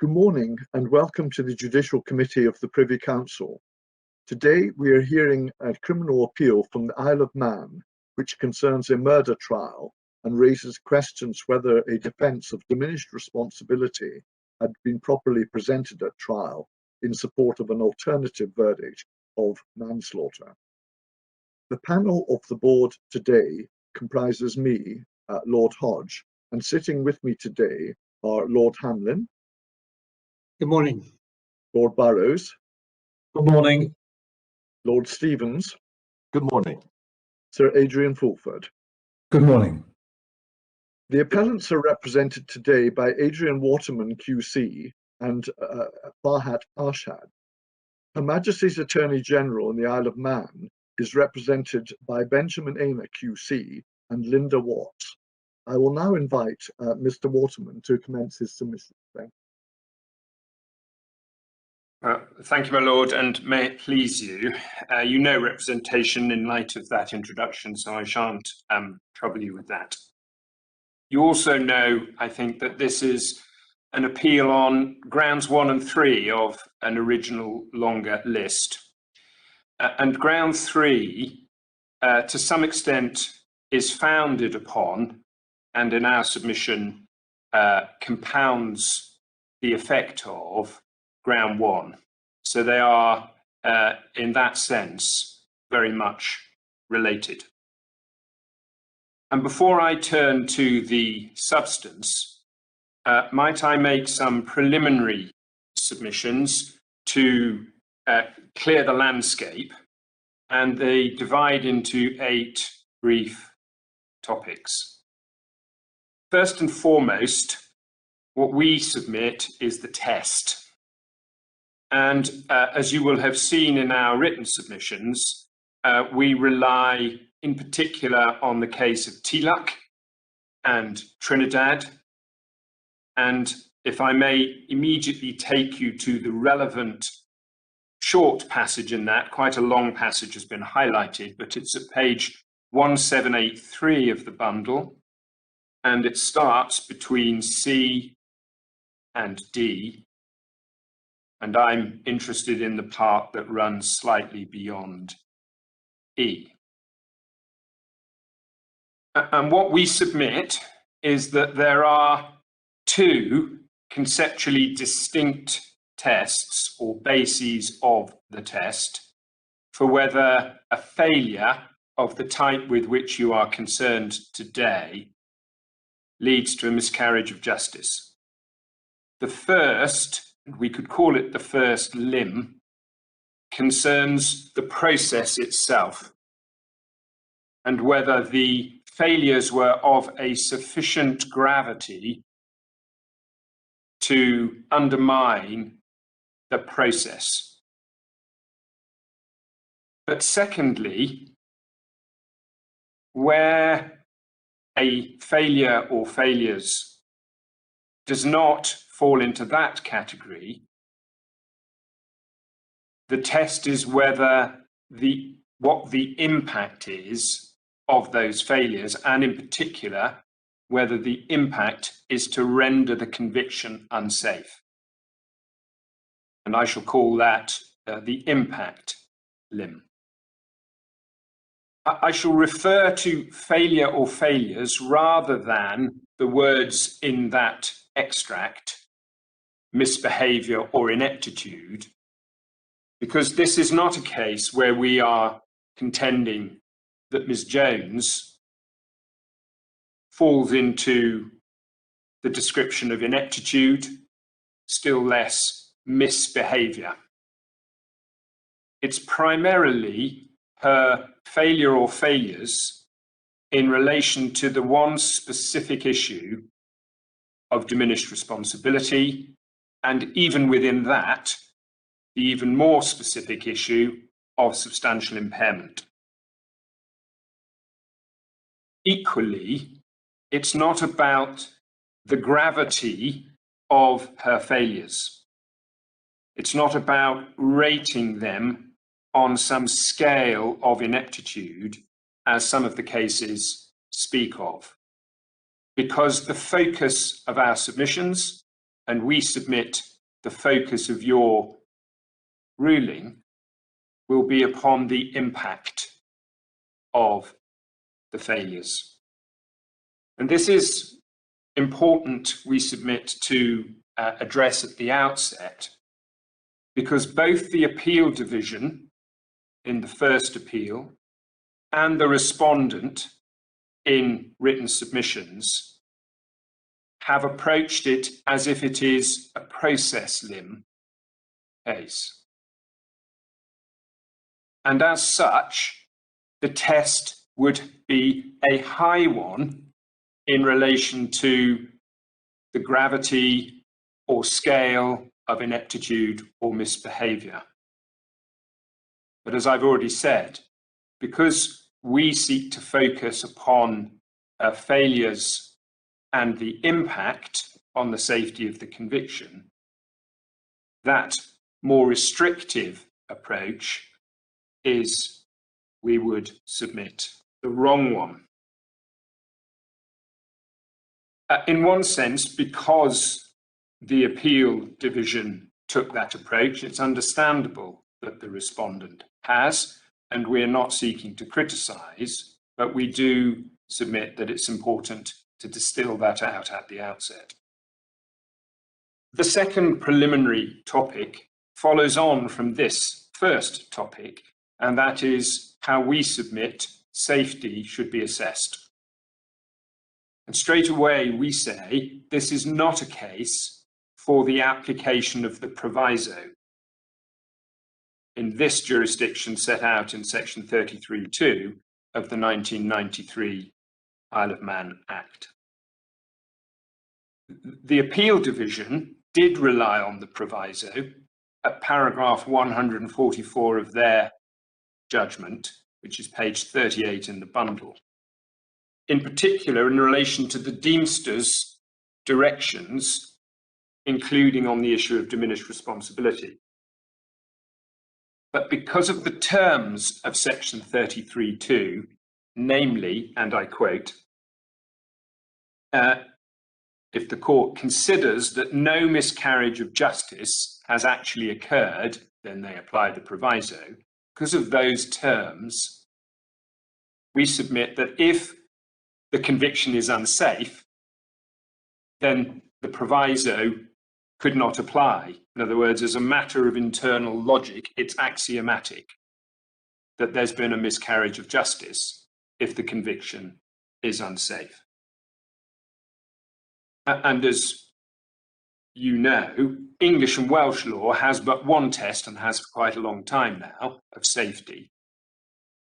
Good morning and welcome to the Judicial Committee of the Privy Council. Today we are hearing a criminal appeal from the Isle of Man which concerns a murder trial and raises questions whether a defence of diminished responsibility had been properly presented at trial in support of an alternative verdict of manslaughter. The panel of the board today comprises me, Lord Hodge, and sitting with me today are Lord Hamlin. Good morning. Lord Burrows. Good morning. Lord Stevens. Good morning. Sir Adrian Fulford. Good morning. The appellants are represented today by Adrian Waterman QC and Farhat Arshad. Her Majesty's Attorney General in the Isle of Man is represented by Benjamin Aymer QC and Linda Watts. I will now invite Mr. Waterman to commence his submission. Thank you, my lord, and may it please you. You know representation in light of that introduction, so I shan't trouble you with that. You also know, I think, that this is an appeal on grounds 1 and 3 of an original longer list. And ground 3, to some extent, is founded upon, and in our submission, compounds the effect of ground 1. So they are, in that sense, very much related. And before I turn to the substance, might I make some preliminary submissions to clear the landscape, and they divide into 8 brief topics. First and foremost, what we submit is the test. And as you will have seen in our written submissions, we rely in particular on the case of Tilak and Trinidad. And if I may immediately take you to the relevant short passage in that, quite a long passage has been highlighted, but it's at page 1783 of the bundle, and it starts between C and D. And I'm interested in the part that runs slightly beyond E. And what we submit is that there are 2 conceptually distinct tests or bases of the test for whether a failure of the type with which you are concerned today leads to a miscarriage of justice. The first, we could call it the first limb, concerns the process itself and whether the failures were of a sufficient gravity to undermine the process. But secondly, where a failure or failures does not fall into that category, the test is whether what the impact is of those failures, and in particular, whether the impact is to render the conviction unsafe. And I shall call that the impact limb. I shall refer to failure or failures rather than the words in that extract, misbehaviour or ineptitude, because this is not a case where we are contending that Ms. Jones falls into the description of ineptitude, still less misbehaviour. It's primarily her failure or failures in relation to the one specific issue of diminished responsibility, and even within that, the even more specific issue of substantial impairment. Equally, it's not about the gravity of her failures. It's not about rating them on some scale of ineptitude, as some of the cases speak of. Because the focus of our submissions, and we submit the focus of your ruling will be upon the impact of the failures. And this is important, we submit, to address at the outset, because both the appeal division in the first appeal and the respondent in written submissions have approached it as if it is a process limb case. And as such, the test would be a high one in relation to the gravity or scale of ineptitude or misbehaviour. But as I've already said, because we seek to focus upon failures and the impact on the safety of the conviction, that more restrictive approach is, we would submit, the wrong one. In one sense, because the appeal division took that approach, it's understandable that the respondent has, and we're not seeking to criticise, but we do submit that it's important to distill that out at the outset. The second preliminary topic follows on from this first topic, and that is how we submit safety should be assessed. And straight away we say this is not a case for the application of the proviso in this jurisdiction set out in section 33(2) of the 1993 Isle of Man Act. The appeal division did rely on the proviso at paragraph 144 of their judgment, which is page 38 in the bundle, in particular in relation to the Deemster's directions, including on the issue of diminished responsibility. But because of the terms of section 33(2), namely, and I quote, if the court considers that no miscarriage of justice has actually occurred, then they apply the proviso. Because of those terms, we submit that if the conviction is unsafe, then the proviso could not apply. In other words, as a matter of internal logic, it's axiomatic that there's been a miscarriage of justice if the conviction is unsafe. And as you know, English and Welsh law has but one test, and has for quite a long time now, of safety.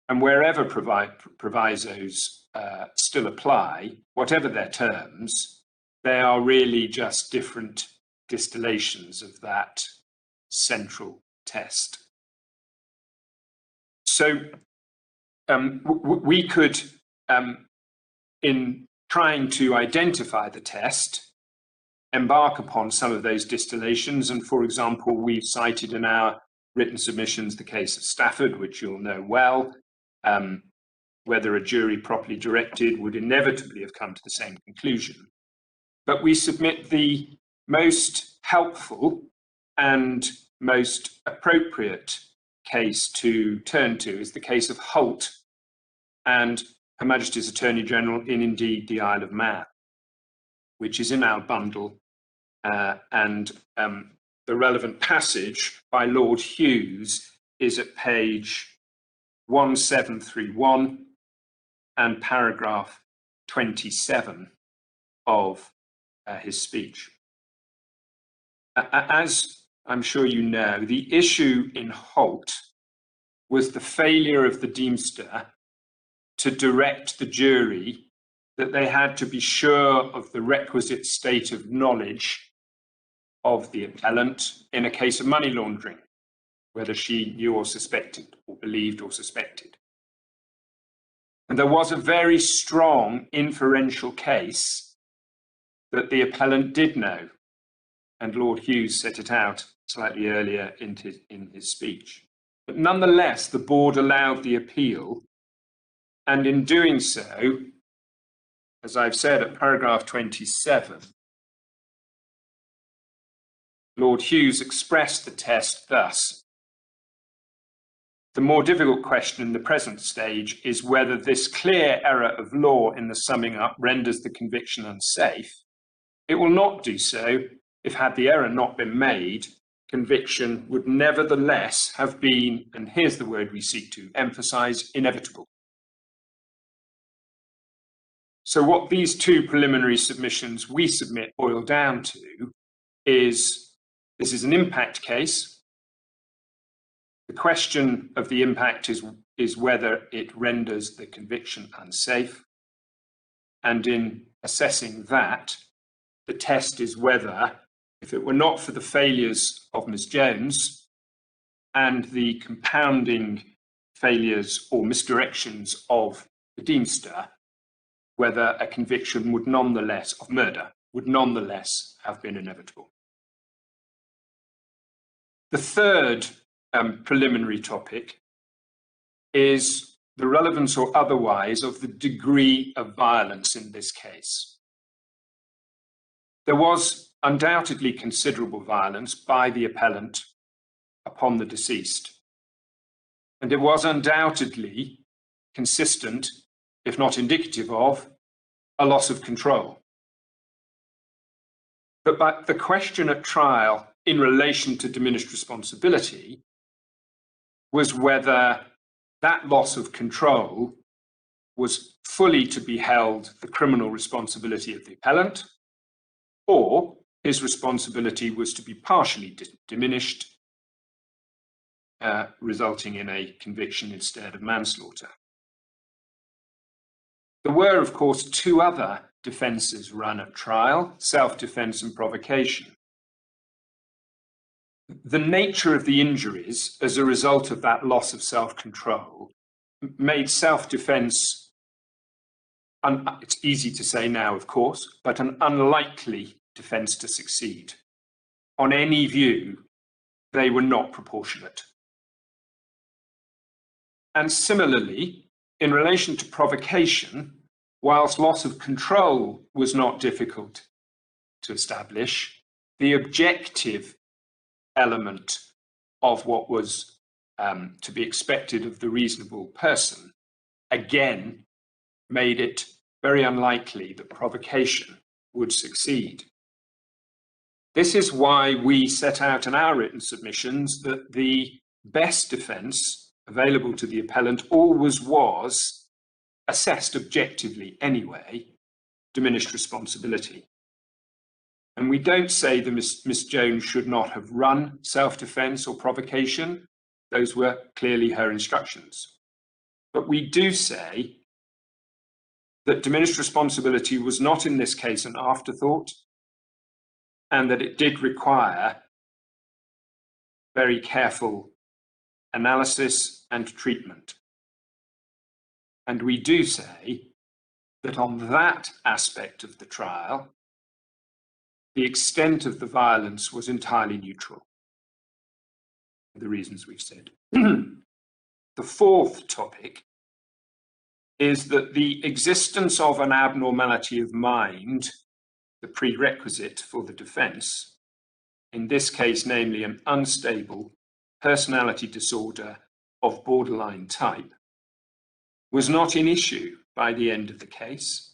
And wherever provisos still apply, whatever their terms, they are really just different distillations of that central test. So we could, in trying to identify the test, embark upon some of those distillations. And for example, we've cited in our written submissions the case of Stafford, which you'll know well, whether a jury properly directed would inevitably have come to the same conclusion. But we submit the most helpful and most appropriate case to turn to is the case of Holt and Her Majesty's Attorney General in indeed the Isle of Man, which is in our bundle, and the relevant passage by Lord Hughes is at page 1731 and paragraph 27 of his speech. As I'm sure you know, the issue in Holt was the failure of the Deemster to direct the jury that they had to be sure of the requisite state of knowledge of the appellant in a case of money laundering, whether she knew or suspected, or believed or suspected. And there was a very strong inferential case that the appellant did know, and Lord Hughes set it out slightly earlier in his speech. But nonetheless, the board allowed the appeal, and in doing so, as I've said at paragraph 27, Lord Hughes expressed the test thus: the more difficult question in the present stage is whether this clear error of law in the summing up renders the conviction unsafe. It will not do so if, had the error not been made, conviction would nevertheless have been, and here's the word we seek to emphasise, inevitable. So what these two preliminary submissions we submit boil down to is, this is an impact case. The question of the impact is whether it renders the conviction unsafe. And in assessing that, the test is whether, if it were not for the failures of Ms. Jones and the compounding failures or misdirections of the Deemster, whether a conviction would nonetheless, of murder, would nonetheless have been inevitable. The third preliminary topic is the relevance or otherwise of the degree of violence in this case. There was undoubtedly considerable violence by the appellant upon the deceased, and it was undoubtedly consistent, if not indicative of, a loss of control. But the question at trial in relation to diminished responsibility was whether that loss of control was fully to be held the criminal responsibility of the appellant, or his responsibility was to be partially diminished, resulting in a conviction instead of manslaughter. There were, of course, two other defences run at trial: self-defence and provocation. The nature of the injuries as a result of that loss of self-control made self-defence, it's easy to say now, of course, but an unlikely defence to succeed. On any view, they were not proportionate. And similarly, in relation to provocation, whilst loss of control was not difficult to establish, the objective element of what was to be expected of the reasonable person again made it very unlikely that provocation would succeed. This is why we set out in our written submissions that the best defence available to the appellant always was, assessed objectively anyway, diminished responsibility. And we don't say that Miss Jones should not have run self-defence or provocation. Those were clearly her instructions. But we do say that diminished responsibility was not in this case an afterthought, and that it did require very careful analysis and treatment. And we do say that on that aspect of the trial, the extent of the violence was entirely neutral, for the reasons we've said. The fourth topic is that the existence of an abnormality of mind, the prerequisite for the defence, in this case, namely an unstable personality disorder of borderline type, was not in issue by the end of the case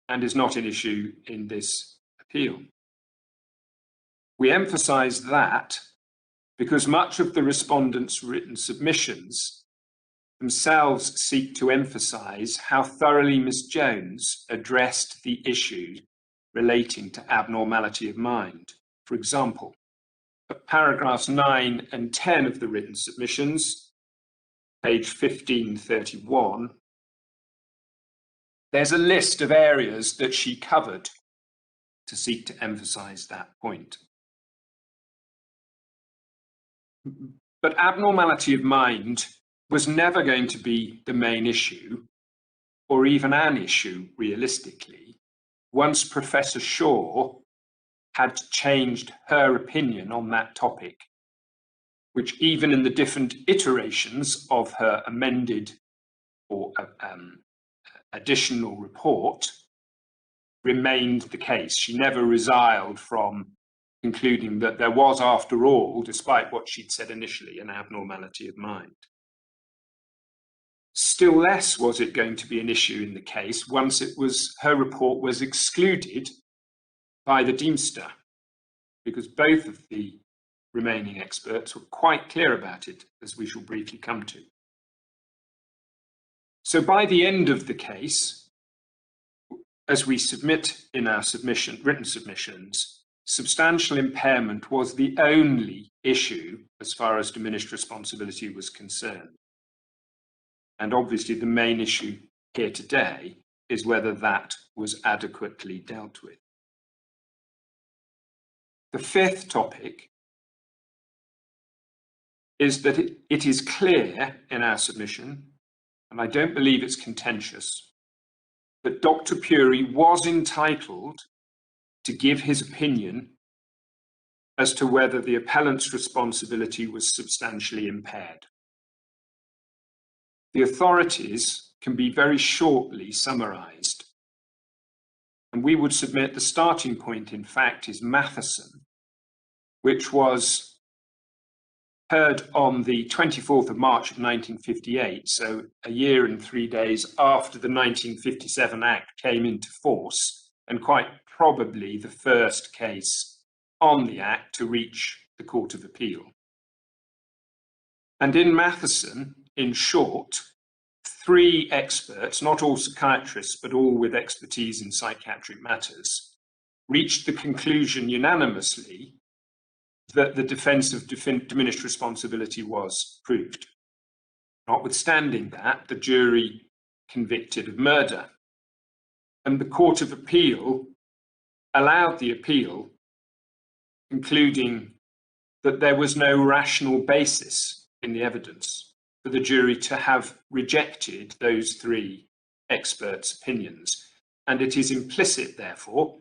and is not an issue in this appeal. We emphasise that because much of the respondents' written submissions themselves seek to emphasise how thoroughly Ms. Jones addressed the issue relating to abnormality of mind. For example, at paragraphs 9 and 10 of the written submissions, page 1531, there's a list of areas that she covered to seek to emphasise that point. But abnormality of mind was never going to be the main issue, or even an issue realistically, once Professor Shaw had changed her opinion on that topic, which even in the different iterations of her amended or additional report remained the case. She never resiled from concluding that there was, after all, despite what she'd said initially, an abnormality of mind. Still less was it going to be an issue in the case once her report was excluded by the Deemster, because both of the remaining experts were quite clear about it, as we shall briefly come to. So by the end of the case, as we submit in our written submissions, substantial impairment was the only issue as far as diminished responsibility was concerned. And obviously the main issue here today is whether that was adequately dealt with. The fifth topic is that it is clear in our submission, and I don't believe it's contentious, that Dr. Puri was entitled to give his opinion as to whether the appellant's responsibility was substantially impaired. The authorities can be very shortly summarised, and we would submit the starting point, in fact, is Matheson, which was heard on the 24th of March of 1958, so a year and 3 days after the 1957 Act came into force, and quite probably the first case on the Act to reach the Court of Appeal. And in Matheson, in short, 3 experts, not all psychiatrists, but all with expertise in psychiatric matters, reached the conclusion unanimously that the defence of diminished responsibility was proved. Notwithstanding that, the jury convicted of murder. And the Court of Appeal allowed the appeal, concluding that there was no rational basis in the evidence for the jury to have rejected those 3 experts' opinions. And it is implicit, therefore,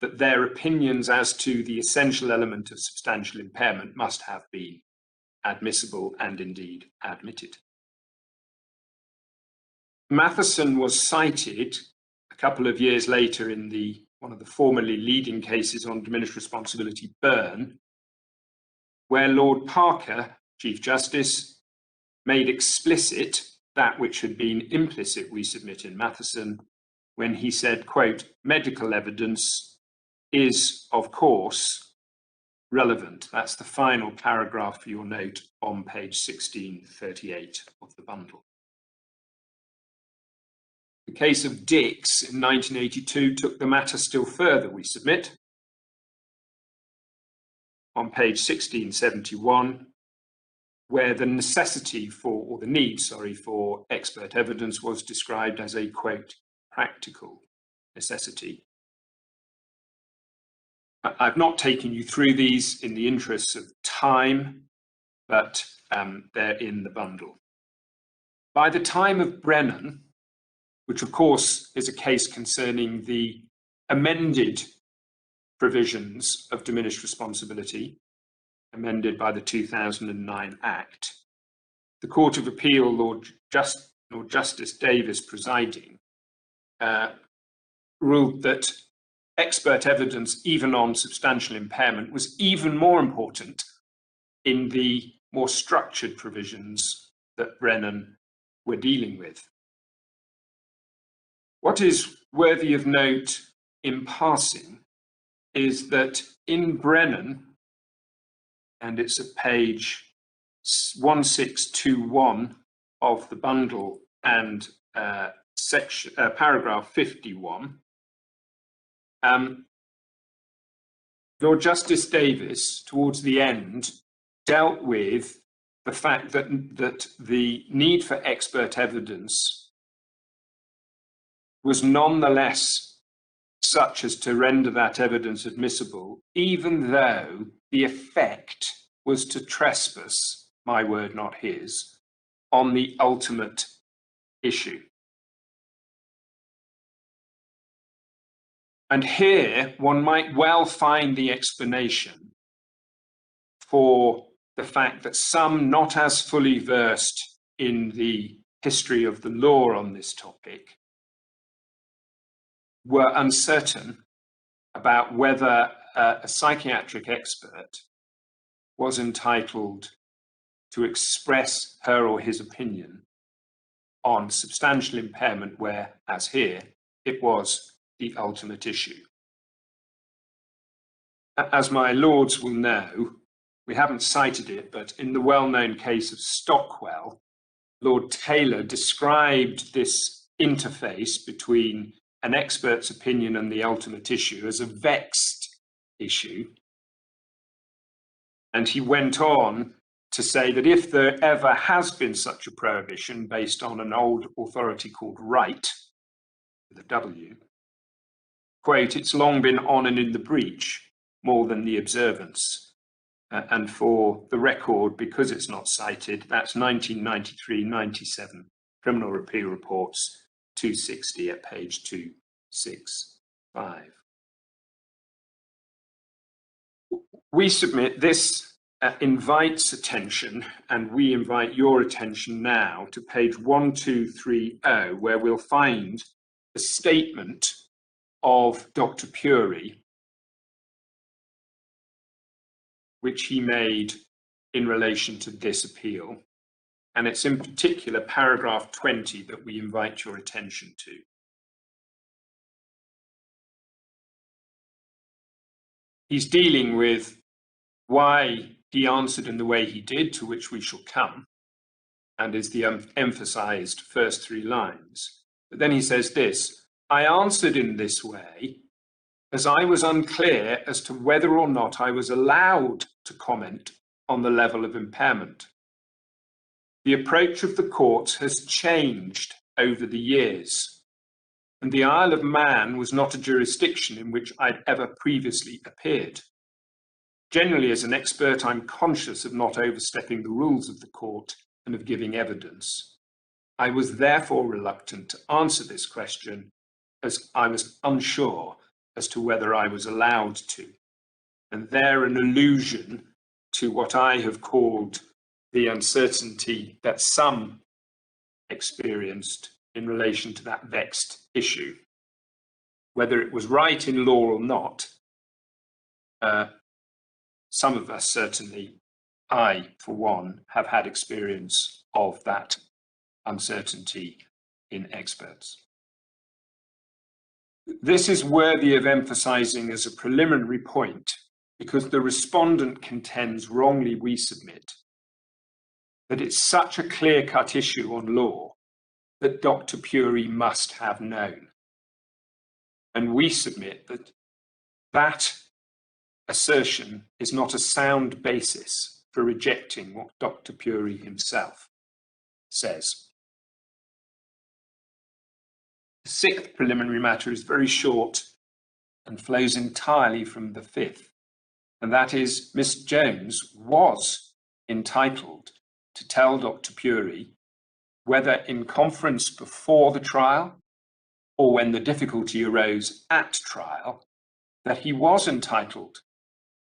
that their opinions as to the essential element of substantial impairment must have been admissible and indeed admitted. Matheson was cited a couple of years later in one of the formerly leading cases on diminished responsibility, Byrne, where Lord Parker, Chief Justice, made explicit that which had been implicit, we submit, in Matheson, when he said, quote, medical evidence is, of course, relevant. That's the final paragraph for your note on page 1638 of the bundle. The case of Dix in 1982 took the matter still further, we submit. On page 1671, where the necessity for, or the need, sorry, for expert evidence was described as a, quote, practical necessity. I've not taken you through these in the interests of time, but they're in the bundle. By the time of Brennan, which of course is a case concerning the amended provisions of diminished responsibility, amended by the 2009 Act, the Court of Appeal, Lord Justice Davis presiding, ruled that expert evidence, even on substantial impairment, was even more important in the more structured provisions that Brennan were dealing with. What is worthy of note in passing is that in Brennan, and it's at page 1621 of the bundle and paragraph 51, Lord Justice Davis, towards the end, dealt with the fact that the need for expert evidence was nonetheless such as to render that evidence admissible, even though the effect was to trespass, my word, not his, on the ultimate issue. And here one might well find the explanation for the fact that some not as fully versed in the history of the law on this topic were uncertain about whether a psychiatric expert was entitled to express her or his opinion on substantial impairment where, as here, it was the ultimate issue. As my lords will know, we haven't cited it, but in the well-known case of Stockwell, Lord Taylor described this interface between an expert's opinion and the ultimate issue as a vexed issue. And he went on to say that if there ever has been such a prohibition based on an old authority called Wright, with a W, quote, it's long been on and in the breach more than the observance. And for the record, because it's not cited, that's 1993-97 Criminal Appeal Reports 260 at page 265. We submit this invites attention, and we invite your attention now to page 1230, where we'll find a statement of Dr. Puri, which he made in relation to this appeal. And it's in particular paragraph 20 that we invite your attention to. He's dealing with why he answered in the way he did, to which we shall come, and is the emphasized first three lines. But then he says this, I answered in this way as I was unclear as to whether or not I was allowed to comment on the level of impairment. The approach of the courts has changed over the years, and the Isle of Man was not a jurisdiction in which I'd ever previously appeared. Generally, as an expert, I'm conscious of not overstepping the rules of the court and of giving evidence. I was therefore reluctant to answer this question, as I was unsure as to whether I was allowed to. And there an allusion to what I have called the uncertainty that some experienced in relation to that vexed issue. Whether it was right in law or not, some of us certainly, I for one, have had experience of that uncertainty in experts. This is worthy of emphasizing as a preliminary point because the respondent contends wrongly, we submit, that it's such a clear-cut issue on law that Dr. Puri must have known. And we submit that that assertion is not a sound basis for rejecting what Dr. Puri himself says. The sixth preliminary matter is very short and flows entirely from the fifth, and that is Miss Jones was entitled to tell Dr. Puri whether in conference before the trial or when the difficulty arose at trial, that he was entitled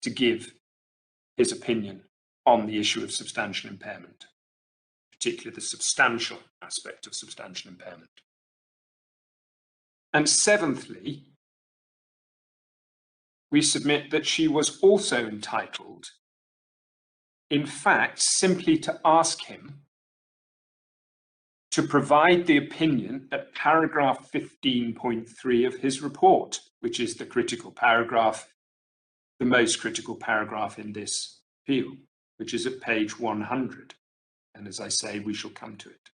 to give his opinion on the issue of substantial impairment, particularly the substantial aspect of substantial impairment. And seventhly, we submit that she was also entitled, in fact, simply to ask him to provide the opinion at paragraph 15.3 of his report, which is the critical paragraph, the most critical paragraph in this appeal, which is at page 100. And as I say, we shall come to it.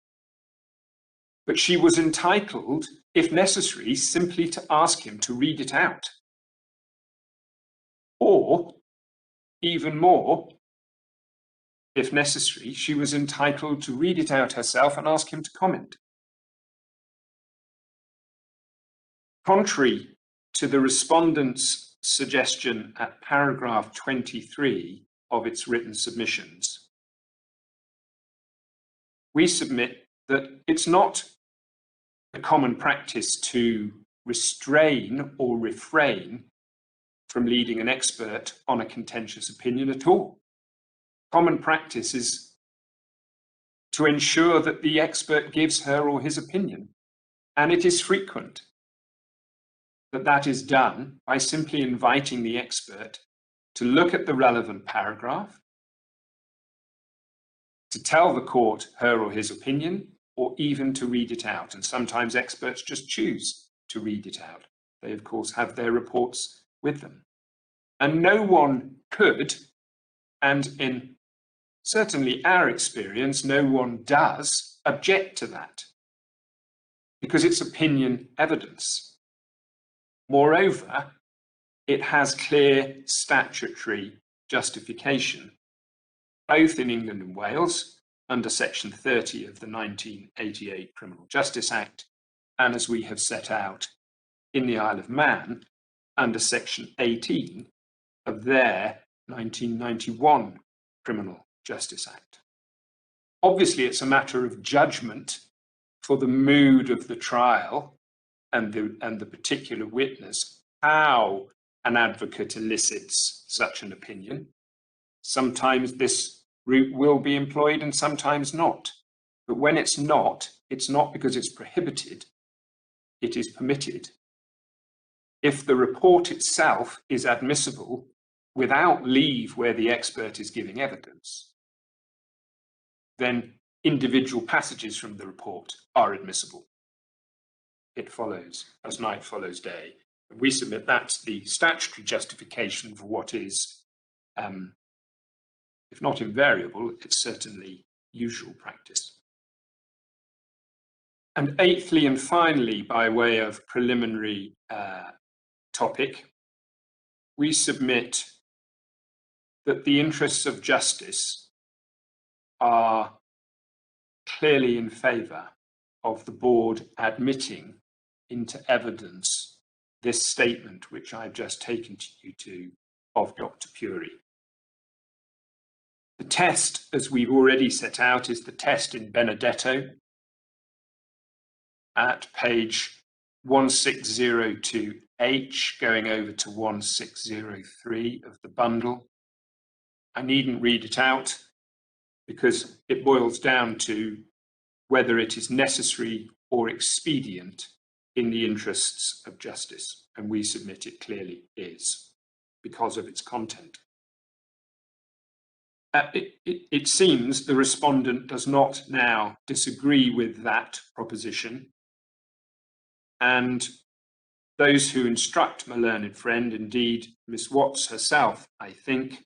But she was entitled, if necessary, simply to ask him to read it out. Or, even more, if necessary, she was entitled to read it out herself and ask him to comment. Contrary to the respondent's suggestion at paragraph 23 of its written submissions, we submit that it's not a common practice to restrain or refrain from leading an expert on a contentious opinion at all. Common practice is to ensure that the expert gives her or his opinion, and it is frequent that that is done by simply inviting the expert to look at the relevant paragraph, to tell the court her or his opinion, or even to read it out. And sometimes experts just choose to read it out. They, of course, have their reports with them. And no one could, and in certainly our experience, no one does object to that, because it's opinion evidence. Moreover, it has clear statutory justification, both in England and Wales, under Section 30 of the 1988 Criminal Justice Act, and as we have set out in the Isle of Man, under Section 18 of their 1991 Criminal Justice Act. Obviously, it's a matter of judgment for the mood of the trial and the particular witness, how an advocate elicits such an opinion. Sometimes this route will be employed and sometimes not. But when it's not because it's prohibited, it is permitted. If the report itself is admissible without leave where the expert is giving evidence, then individual passages from the report are admissible. It follows as night follows day. We submit that's the statutory justification for what is, if not invariable, it's certainly usual practice. And eighthly and finally, by way of preliminary topic, we submit that the interests of justice are clearly in favour of the board admitting into evidence this statement, which I've just taken you to, of Dr. Puri. The test, as we've already set out, is the test in Benedetto at page 1602H, going over to 1603 of the bundle. I needn't read it out because it boils down to whether it is necessary or expedient in the interests of justice, and we submit it clearly is because of its content. It seems the respondent does not now disagree with that proposition, and those who instruct my learned friend, indeed Miss Watts herself, I think,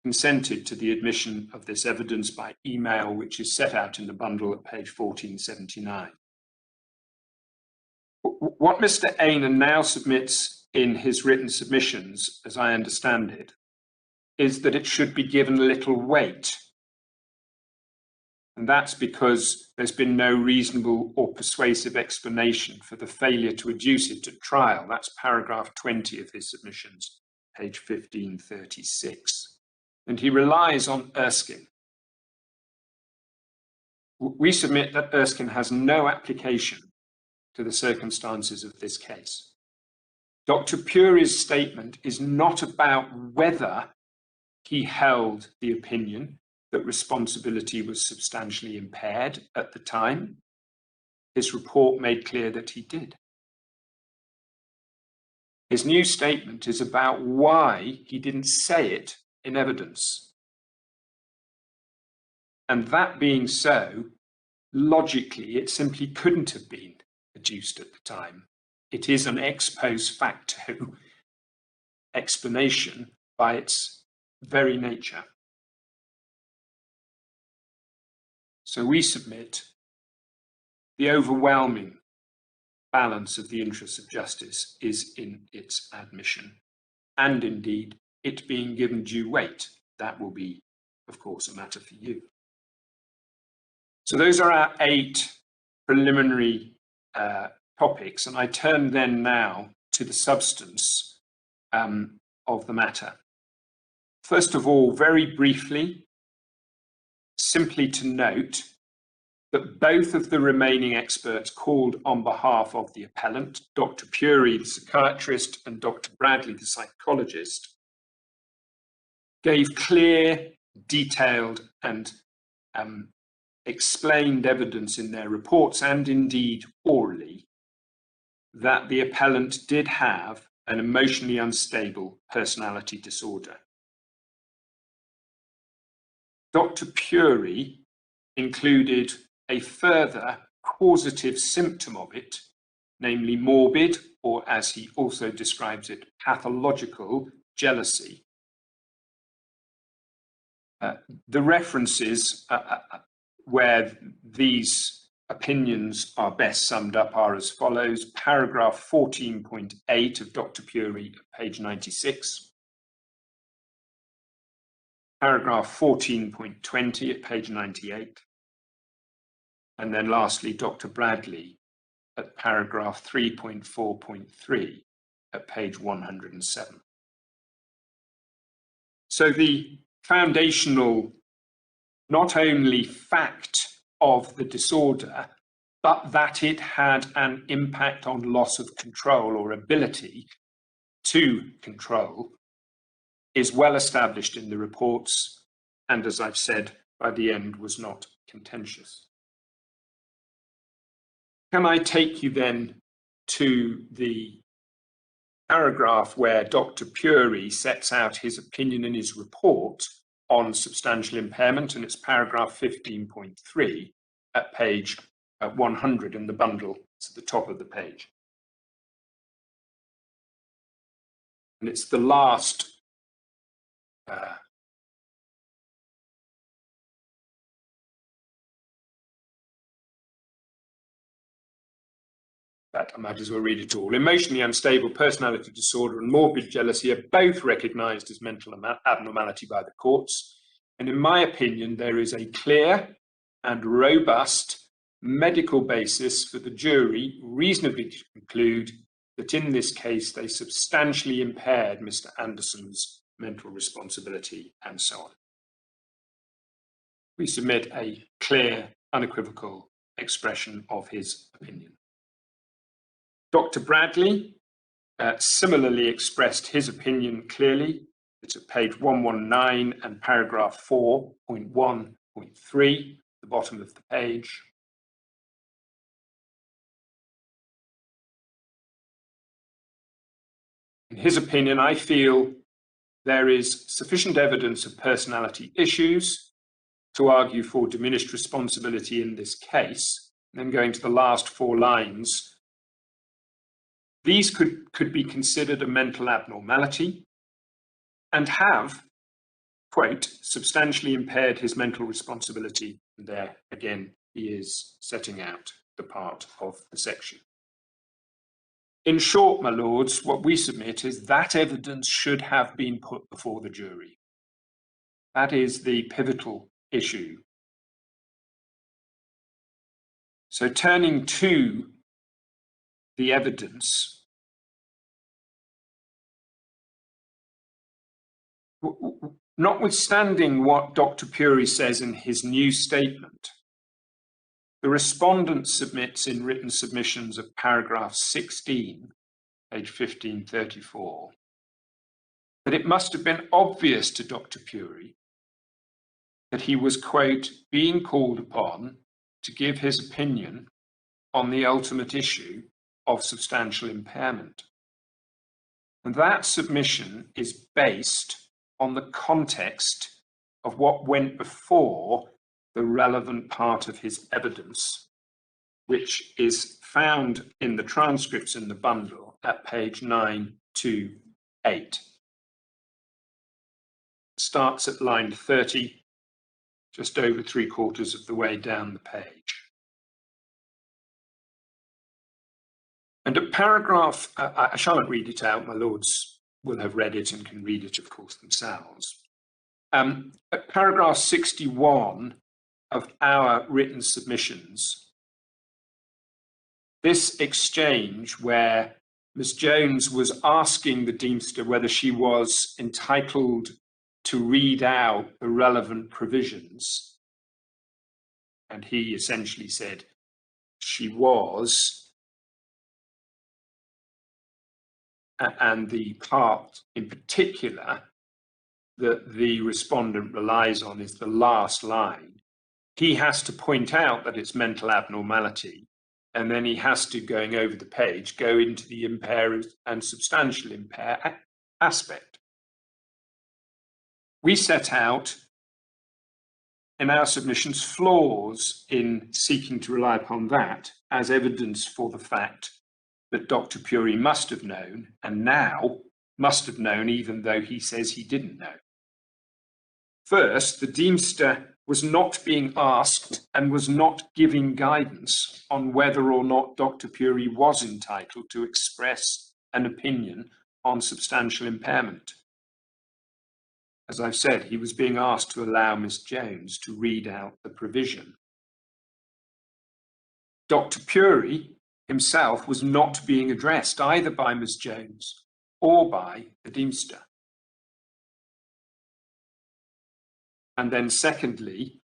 consented to the admission of this evidence by email, which is set out in the bundle at page 1479. What Mr. Ayner now submits in his written submissions, as I understand it, is that it should be given little weight. And that's because there's been no reasonable or persuasive explanation for the failure to adduce it at trial. That's paragraph 20 of his submissions, page 1536. And he relies on Erskine. We submit that Erskine has no application to the circumstances of this case. Dr. Puri's statement is not about whether he held the opinion that responsibility was substantially impaired at the time. His report made clear that he did. His new statement is about why he didn't say it in evidence. And that being so, logically, it simply couldn't have been adduced at the time. It is an ex post facto explanation by its very nature. So we submit the overwhelming balance of the interests of justice is in its admission, and indeed it being given due weight. That will be, of course, a matter for you. So those are our 8 preliminary topics, and I turn then now to the substance of the matter. First of all, very briefly, simply to note that both of the remaining experts called on behalf of the appellant, Dr. Puri, the psychiatrist, and Dr. Bradley, the psychologist, gave clear, detailed, and explained evidence in their reports, and indeed orally, that the appellant did have an emotionally unstable personality disorder. Dr. Puri included a further causative symptom of it, namely morbid, or as he also describes it, pathological jealousy. The references where these opinions are best summed up are as follows: paragraph 14.8 of Dr. Puri, page 96. Paragraph 14.20 at page 98. And then lastly, Dr. Bradley at paragraph 3.4.3 at page 107. So the foundational, not only fact of the disorder, but that it had an impact on loss of control or ability to control, is well established in the reports, and as I've said, by the end was not contentious. Can I take you then to the paragraph where Dr. Puri sets out his opinion in his report on substantial impairment, and it's paragraph 15.3 at page 100 in the bundle. It's at the top of the page. And it's the last that I might as well read it all. Emotionally unstable personality disorder and morbid jealousy are both recognized as mental abnormality by the courts. And in my opinion, there is a clear and robust medical basis for the jury reasonably to conclude that in this case, they substantially impaired Mr. Anderson's mental responsibility and so on. We submit a clear, unequivocal expression of his opinion. Dr. Bradley similarly expressed his opinion clearly. It's at page 119 and paragraph 4.1.3, the bottom of the page. In his opinion, I feel there is sufficient evidence of personality issues to argue for diminished responsibility in this case. And then going to the last 4 lines, these could be considered a mental abnormality and have, quote, substantially impaired his mental responsibility. And there, again, he is setting out the part of the section. In short, my lords, what we submit is that evidence should have been put before the jury. That is the pivotal issue. So turning to the evidence, notwithstanding what Dr. Puri says in his new statement, the respondent submits in written submissions of paragraph 16, page 1534, that it must have been obvious to Dr. Puri that he was, quote, being called upon to give his opinion on the ultimate issue of substantial impairment. And that submission is based on the context of what went before the relevant part of his evidence, which is found in the transcripts in the bundle at page 928. Starts at line 30, just over 3/4 of the way down the page. And at paragraph, I shan't read it out, my lords will have read it and can read it, of course, themselves. At paragraph 61 of our written submissions, this exchange where Ms. Jones was asking the Deemster whether she was entitled to read out the relevant provisions, and he essentially said she was, and the part in particular that the respondent relies on is the last line. He has to point out that it's mental abnormality, and then he has to, going over the page, go into the impair and substantial impair aspect. We set out in our submissions flaws in seeking to rely upon that as evidence for the fact that Dr. Puri must have known, and now must have known even though he says he didn't know. First, the Deemster was not being asked and was not giving guidance on whether or not Dr. Puri was entitled to express an opinion on substantial impairment. As I've said, he was being asked to allow Miss Jones to read out the provision. Dr. Puri himself was not being addressed either by Miss Jones or by the Deemster. And then secondly,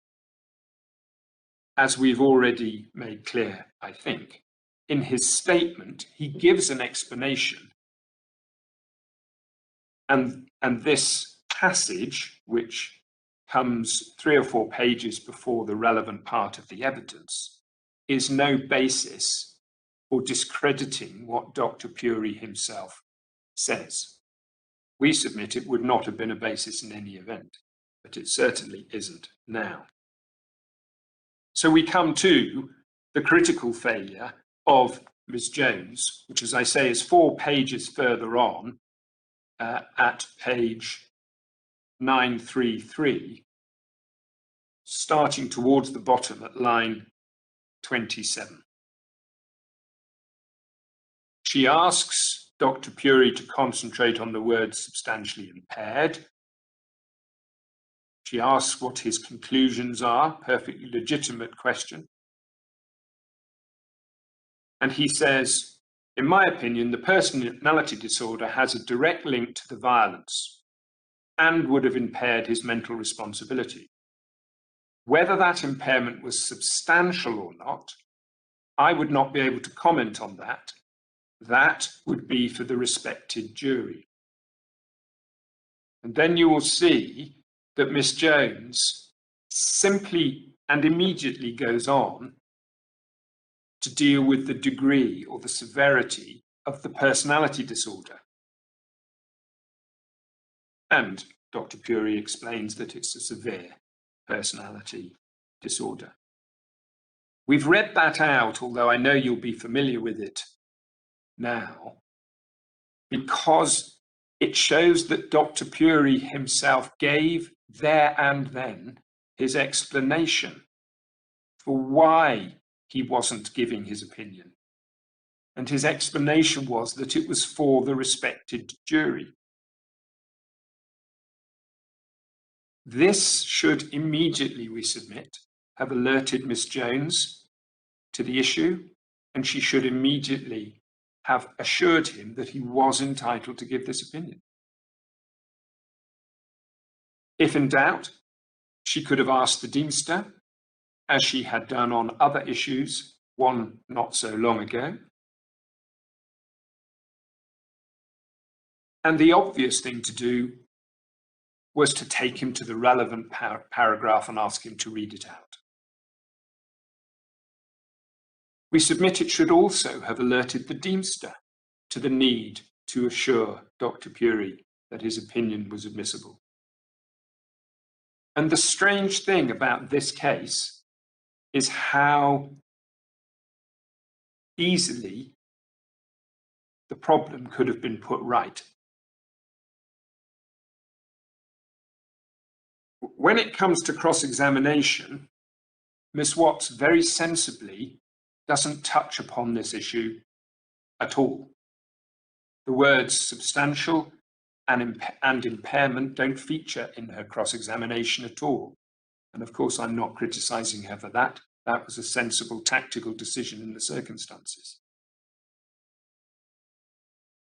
as we've already made clear, I think, in his statement, he gives an explanation. And this passage, which comes 3 or 4 pages before the relevant part of the evidence, is no basis for discrediting what Dr. Puri himself says. We submit it would not have been a basis in any event, but it certainly isn't now. So we come to the critical failure of Ms. Jones, which, as I say, is 4 pages further on at page 933, starting towards the bottom at line 27. She asks Dr. Puri to concentrate on the word substantially impaired. She asks what his conclusions are, perfectly legitimate question. And he says, in my opinion, the personality disorder has a direct link to the violence and would have impaired his mental responsibility. Whether that impairment was substantial or not, I would not be able to comment on that. That would be for the respected jury. And then you will see that Miss Jones simply and immediately goes on to deal with the degree or the severity of the personality disorder. And Dr. Puri explains that it's a severe personality disorder. We've read that out, although I know you'll be familiar with it now, because it shows that Dr. Puri himself gave there and then his explanation for why he wasn't giving his opinion. And his explanation was that it was for the respected jury. This should immediately, we submit, have alerted Miss Jones to the issue, and she should immediately have assured him that he was entitled to give this opinion. If in doubt, she could have asked the Deemster, as she had done on other issues, one not so long ago. And the obvious thing to do was to take him to the relevant paragraph and ask him to read it out. We submit it should also have alerted the Deemster to the need to assure Dr. Puri that his opinion was admissible. And the strange thing about this case is how easily the problem could have been put right. When it comes to cross-examination, Miss Watts very sensibly doesn't touch upon this issue at all. The words substantial and impairment don't feature in her cross-examination at all. And of course, I'm not criticizing her for that. That was a sensible tactical decision in the circumstances.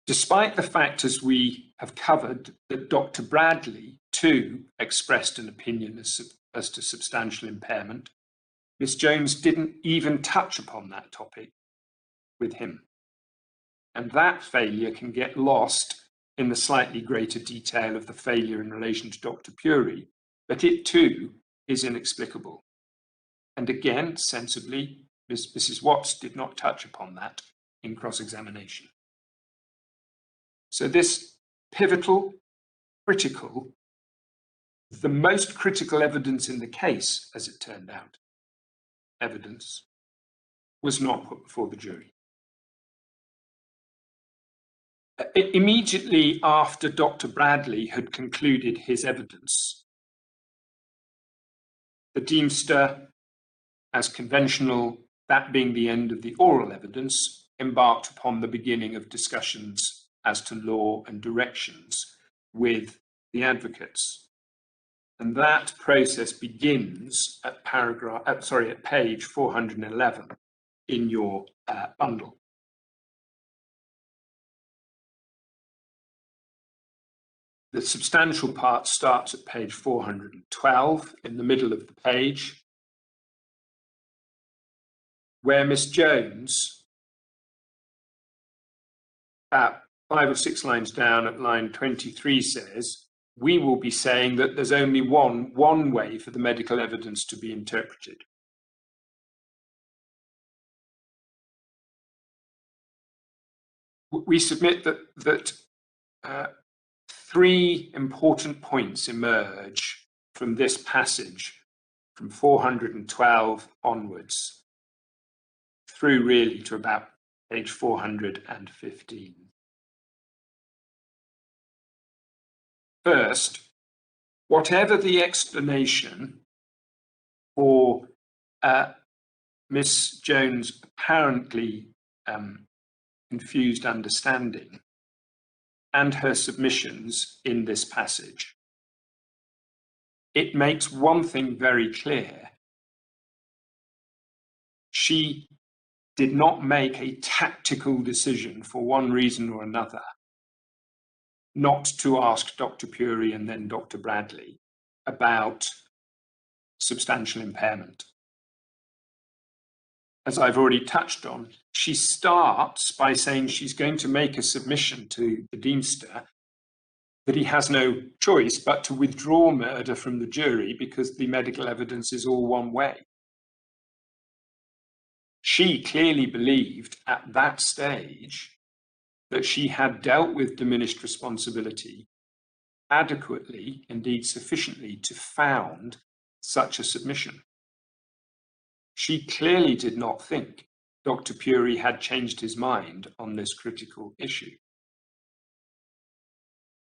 Despite the fact, as we have covered, that Dr. Bradley too expressed an opinion as to substantial impairment, Miss Jones didn't even touch upon that topic with him. And that failure can get lost in the slightly greater detail of the failure in relation to Dr. Puri, but it too is inexplicable. And again, sensibly, Mrs. Watts did not touch upon that in cross-examination. So this pivotal, critical, the most critical evidence in the case, as it turned out, evidence, was not put before the jury. Immediately after Dr. Bradley had concluded his evidence, the Deemster, as conventional, that being the end of the oral evidence, embarked upon the beginning of discussions as to law and directions with the advocates. And that process begins at page 411 in your bundle. The substantial part starts at page 412 in the middle of the page, where Miss Jones, about 5 or 6 lines down at line 23, says, we will be saying that there's only one way for the medical evidence to be interpreted. We submit that 3 important points emerge from this passage from 412 onwards through really to about page 415. First, whatever the explanation for Miss Jones' apparently confused understanding and her submissions in this passage, it makes one thing very clear. She did not make a tactical decision for one reason or another not to ask Dr. Puri and then Dr. Bradley about substantial impairment. As I've already touched on, she starts by saying she's going to make a submission to the Deemster that he has no choice but to withdraw murder from the jury because the medical evidence is all one way. She clearly believed at that stage that she had dealt with diminished responsibility adequately, indeed sufficiently, to found such a submission. She clearly did not think Dr. Puri had changed his mind on this critical issue.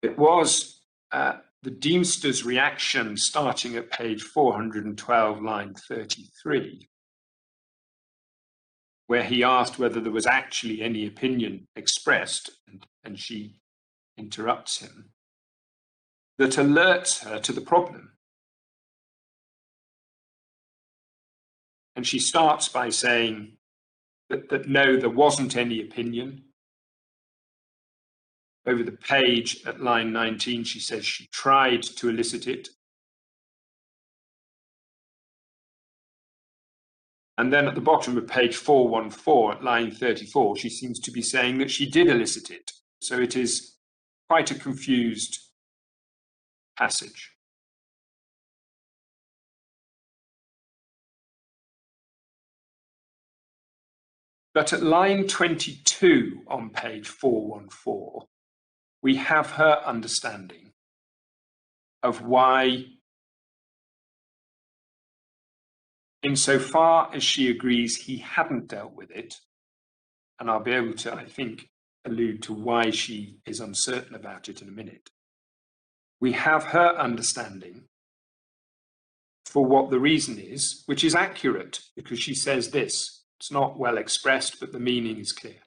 It was the Deemster's reaction starting at page 412, line 33, where he asked whether there was actually any opinion expressed, and she interrupts him, that alerts her to the problem. And she starts by saying that no, there wasn't any opinion. Over the page at line 19, she says she tried to elicit it. And then at the bottom of page 414, at line 34, she seems to be saying that she did elicit it. So it is quite a confused passage. But at line 22 on page 414, we have her understanding of why, insofar as she agrees he hadn't dealt with it, and I'll be able to, I think, allude to why she is uncertain about it in a minute, we have her understanding for what the reason is, which is accurate, because she says this. It's not well expressed, but the meaning is clear.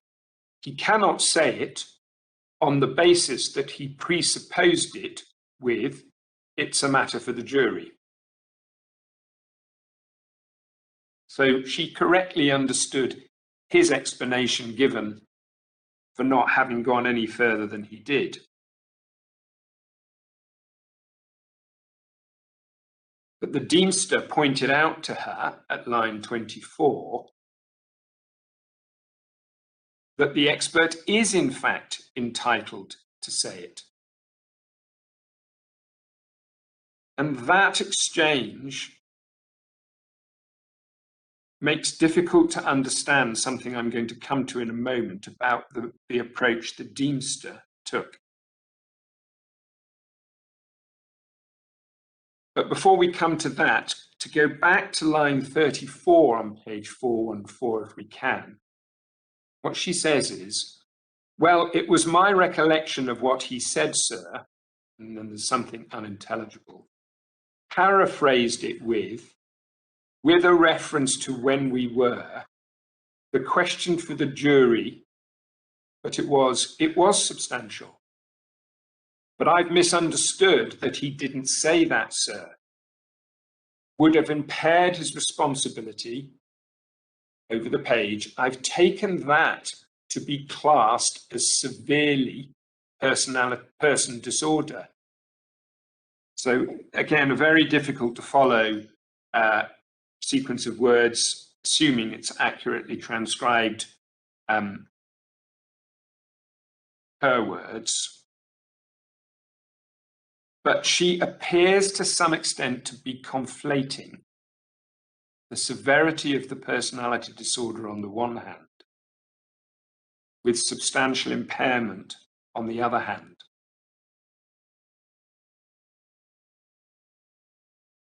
He cannot say it on the basis that he presupposed it with, it's a matter for the jury. So she correctly understood his explanation given for not having gone any further than he did. But the Deemster pointed out to her at line 24 that the expert is in fact entitled to say it. And that exchange makes difficult to understand something I'm going to come to in a moment about the approach the Deemster took. But before we come to that, to go back to line 34 on page 414 if we can, what she says is, well, it was my recollection of what he said, sir, and then there's something unintelligible, paraphrased it with a reference to when we were, the question for the jury, but it was substantial. But I've misunderstood that he didn't say that, sir. Would have impaired his responsibility over the page. I've taken that to be classed as severely person disorder. So again, a very difficult to follow sequence of words, assuming it's accurately transcribed her words. But she appears to some extent to be conflating the severity of the personality disorder on the one hand with substantial impairment on the other hand.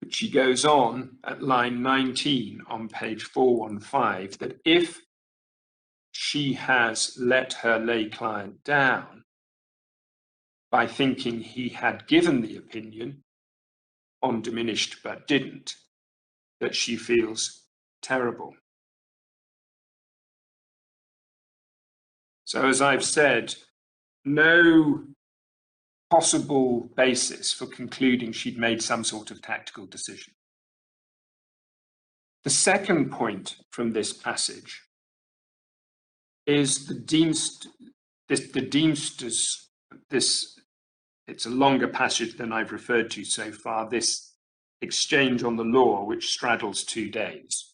But she goes on at line 19 on page 415 that if she has let her lay client down by thinking he had given the opinion on diminished but didn't, that she feels terrible. So as I've said, no possible basis for concluding she'd made some sort of tactical decision. The second point from this passage is the Deemster's, it's a longer passage than I've referred to so far, this exchange on the law, which straddles 2 days,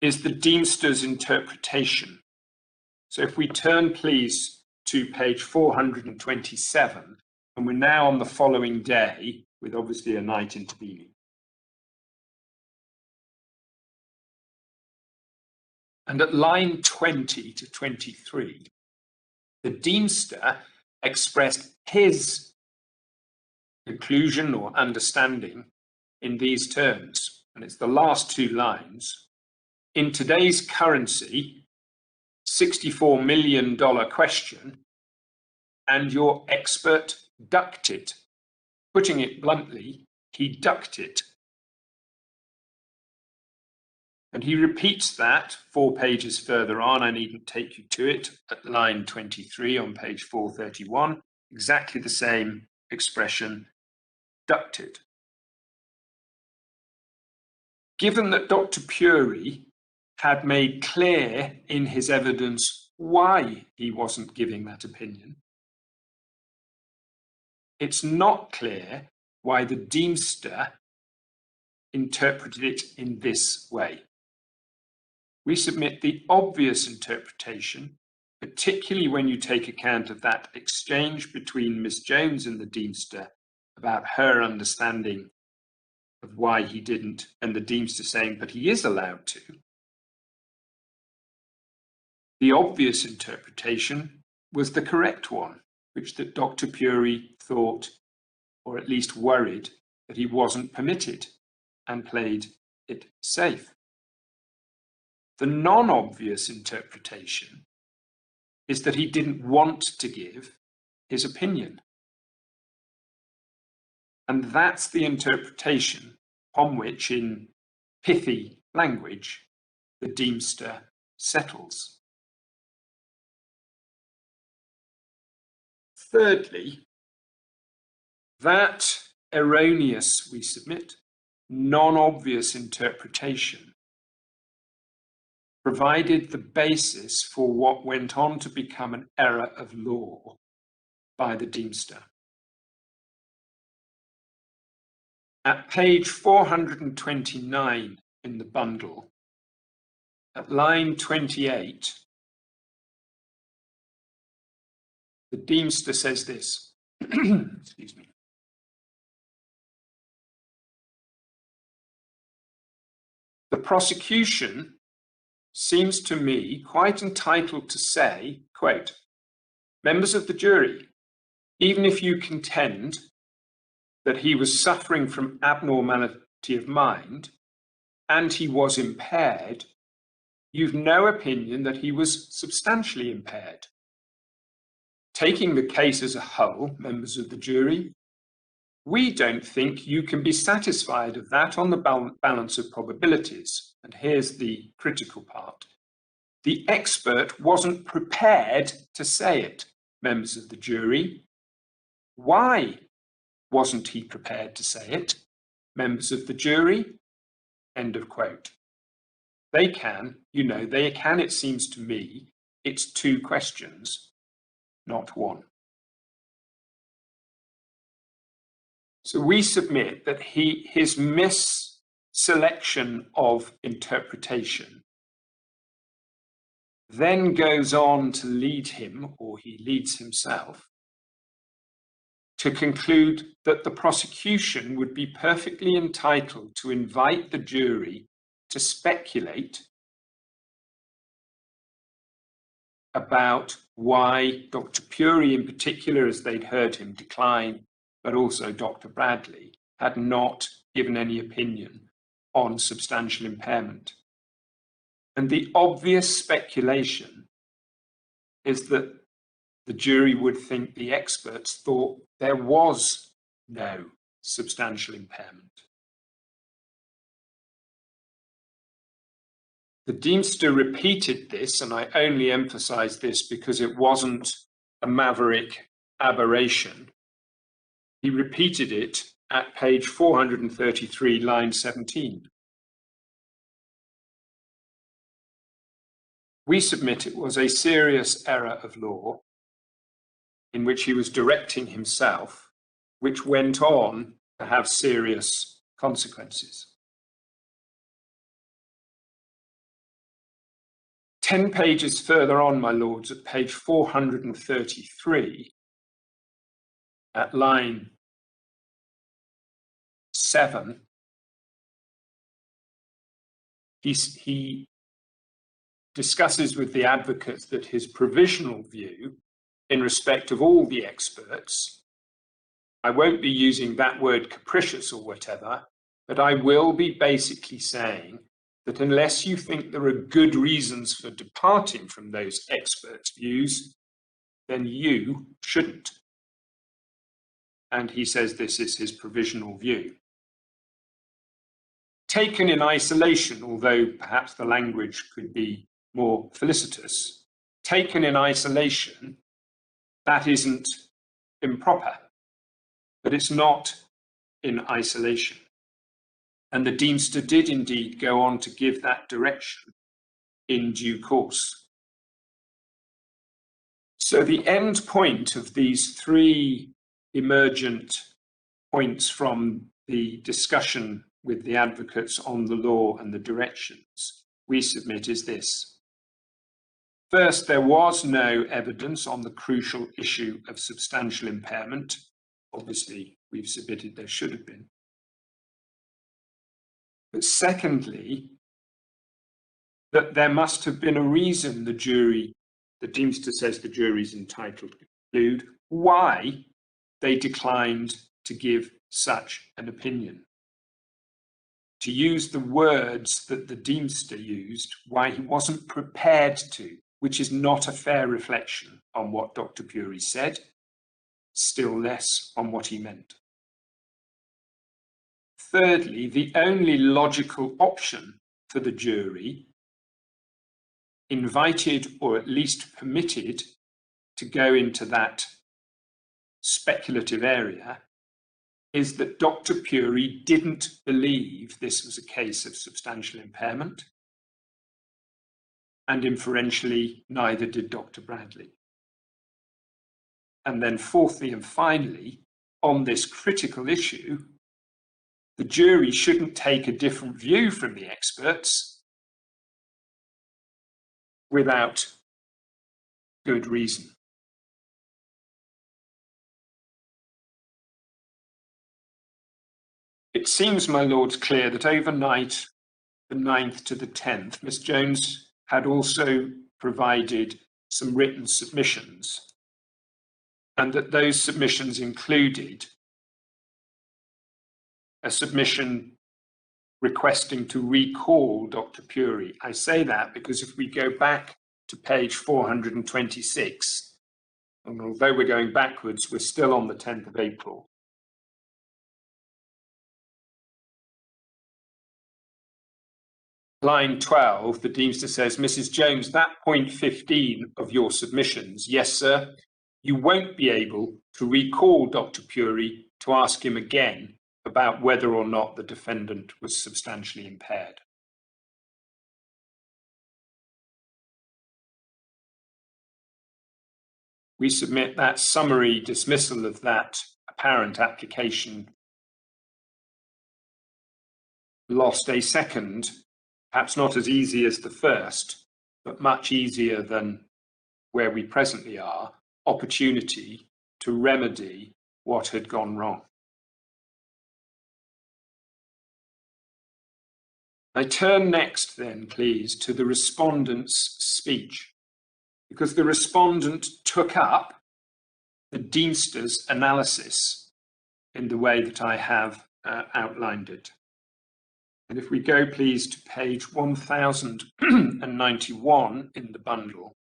is the Deemster's interpretation. So if we turn, please, to page 427, and we're now on the following day, with obviously a night intervening. And at line 20 to 23, the Deemster expressed his conclusion or understanding in these terms, and it's the last 2 lines. In today's currency, $64 million question, and your expert ducked it. Putting it bluntly, he ducked it. And he repeats that 4 pages further on. I needn't take you to it, at line 23 on page 431, exactly the same expression, ducked it. Given that Dr. Puri had made clear in his evidence why he wasn't giving that opinion, it's not clear why the Deemster interpreted it in this way. We submit the obvious interpretation, particularly when you take account of that exchange between Miss Jones and the Deemster about her understanding of why he didn't, and the Deemster saying, but he is allowed to. The obvious interpretation was the correct one, which that Dr. Puri thought, or at least worried, that he wasn't permitted and played it safe. The non-obvious interpretation is that he didn't want to give his opinion. And that's the interpretation upon which, in pithy language, the Deemster settles. Thirdly, that erroneous, we submit, non-obvious interpretation provided the basis for what went on to become an error of law by the Deemster. At page 429 in the bundle, at line 28, the Deemster says this, excuse me. The prosecution seems to me quite entitled to say, quote, members of the jury, even if you contend that he was suffering from abnormality of mind and he was impaired, you've no opinion that he was substantially impaired. Taking the case as a whole, members of the jury, we don't think you can be satisfied of that on the balance of probabilities. And here's the critical part. The expert wasn't prepared to say it, members of the jury. Why wasn't he prepared to say it, members of the jury? End of quote. They can, it seems to me, it's two questions, not one. So we submit that his misselection of interpretation then goes on to lead him, or he leads himself, to conclude that the prosecution would be perfectly entitled to invite the jury to speculate about why Dr. Puri in particular, as they'd heard him decline, but also Dr. Bradley, had not given any opinion on substantial impairment. And the obvious speculation is that the jury would think the experts thought there was no substantial impairment. The Deemster repeated this, and I only emphasize this because it wasn't a maverick aberration. He repeated it at page 433, line 17. We submit it was a serious error of law in which he was directing himself, which went on to have serious consequences. 10 pages further on, my lords, at page 433, at line 7, he discusses with the advocates that his provisional view in respect of all the experts, I won't be using that word capricious or whatever, but I will be basically saying that unless you think there are good reasons for departing from those experts' views, then you shouldn't. And he says this is his provisional view. Taken in isolation, although perhaps the language could be more felicitous, taken in isolation, that isn't improper, but it's not in isolation. And the Deemster did indeed go on to give that direction in due course. So the end point of these three emergent points from the discussion with the advocates on the law and the directions we submit is this. First, there was no evidence on the crucial issue of substantial impairment. Obviously, we've submitted there should have been. But secondly, that there must have been a reason the Deemster says the jury's entitled to conclude why they declined to give such an opinion. To use the words that the Deemster used, why he wasn't prepared to, which is not a fair reflection on what Dr. Puri said, still less on what he meant. Thirdly, the only logical option for the jury, invited or at least permitted to go into that speculative area, is that Dr. Puri didn't believe this was a case of substantial impairment, and inferentially, neither did Dr. Bradley. And then fourthly and finally, on this critical issue, the jury shouldn't take a different view from the experts without good reason. It seems, my lords, clear that overnight the 9th to the 10th, Ms. Jones had also provided some written submissions, and that those submissions included a submission requesting to recall Dr. Puri. I say that because if we go back to page 426, and although we're going backwards, we're still on the 10th of April. Line 12, the Deemster says, Mrs. Jones, that point 15 of your submissions, yes, sir, you won't be able to recall Dr. Puri to ask him again about whether or not the defendant was substantially impaired. We submit that summary dismissal of that apparent application lost a second, perhaps not as easy as the first, but much easier than where we presently are, opportunity to remedy what had gone wrong. I turn next then, please, to the respondent's speech, because the respondent took up the Deemster's analysis in the way that I have outlined it. And if we go, please, to page 1091 in the bundle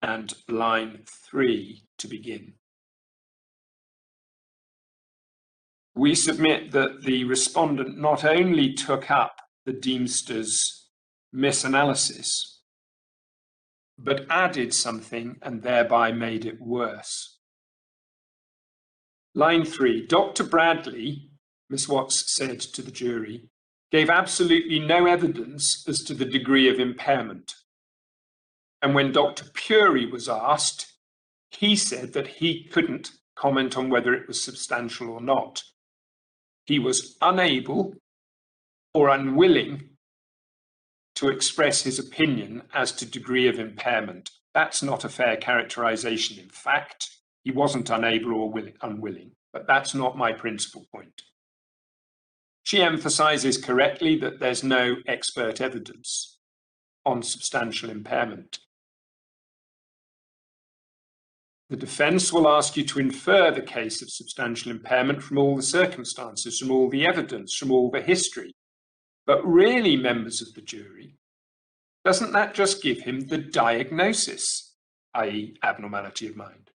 and line 3 to begin. We submit that the respondent not only took up the Deemster's misanalysis, but added something and thereby made it worse. Line 3, Dr. Bradley, Miss Watts said to the jury, gave absolutely no evidence as to the degree of impairment. And when Dr. Puri was asked, he said that he couldn't comment on whether it was substantial or not. He was unable or unwilling to express his opinion as to degree of impairment. That's not a fair characterization. In fact, he wasn't unable or unwilling, but that's not my principal point. She emphasizes correctly that there's no expert evidence on substantial impairment. The defence will ask you to infer the case of substantial impairment from all the circumstances, from all the evidence, from all the history. But really, members of the jury, doesn't that just give him the diagnosis, i.e. abnormality of mind?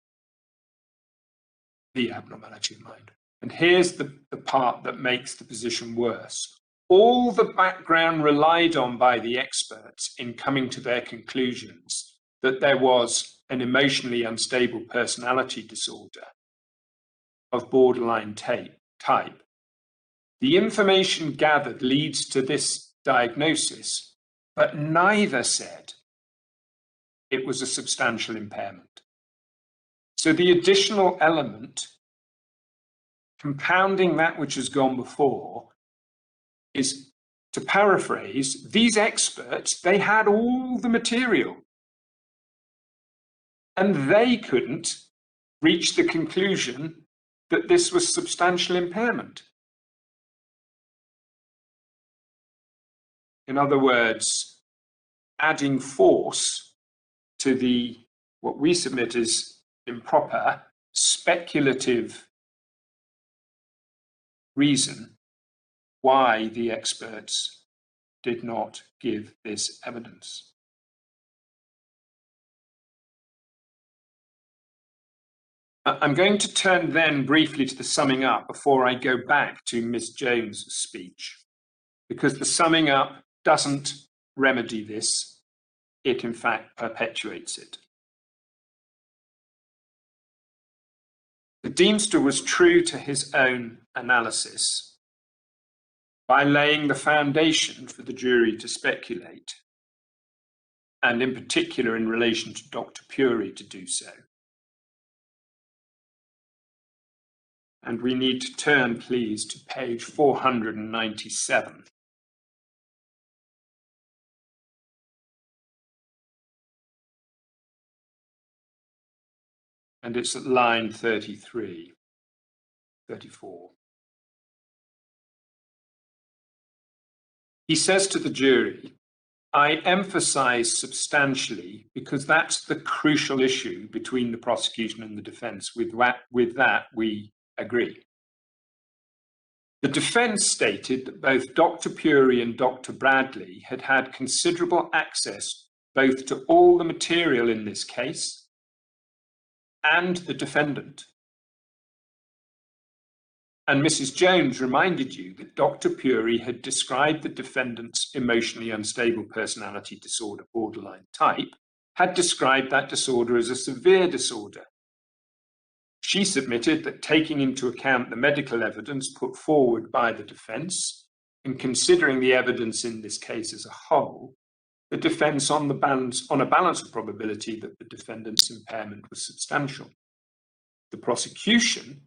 The abnormality of mind. And here's the part that makes the position worse. All the background relied on by the experts in coming to their conclusions that there was an emotionally unstable personality disorder of borderline type. The information gathered leads to this diagnosis, but neither said it was a substantial impairment. So the additional element, compounding that which has gone before, is, to paraphrase, these experts, they had all the material and they couldn't reach the conclusion that this was substantial impairment. In other words, adding force to the, what we submit as improper, speculative reason why the experts did not give this evidence. I'm going to turn then briefly to the summing up before I go back to Ms. Jones' speech, because the summing up doesn't remedy this, it in fact perpetuates it. The Deemster was true to his own analysis by laying the foundation for the jury to speculate, and in particular in relation to Dr. Puri to do so. And we need to turn, please, to page 497. And it's at line 33, 34. He says to the jury, I emphasize substantially because that's the crucial issue between the prosecution and the defense. With that, we agree. The defense stated that both Dr. Puri and Dr. Bradley had had considerable access both to all the material in this case and the defendant. And Mrs. Jones reminded you that Dr. Puri had described the defendant's emotionally unstable personality disorder, borderline type, had described that disorder as a severe disorder. She submitted that taking into account the medical evidence put forward by the defence and considering the evidence in this case as a whole, the defence on a balance of probability that the defendant's impairment was substantial. The prosecution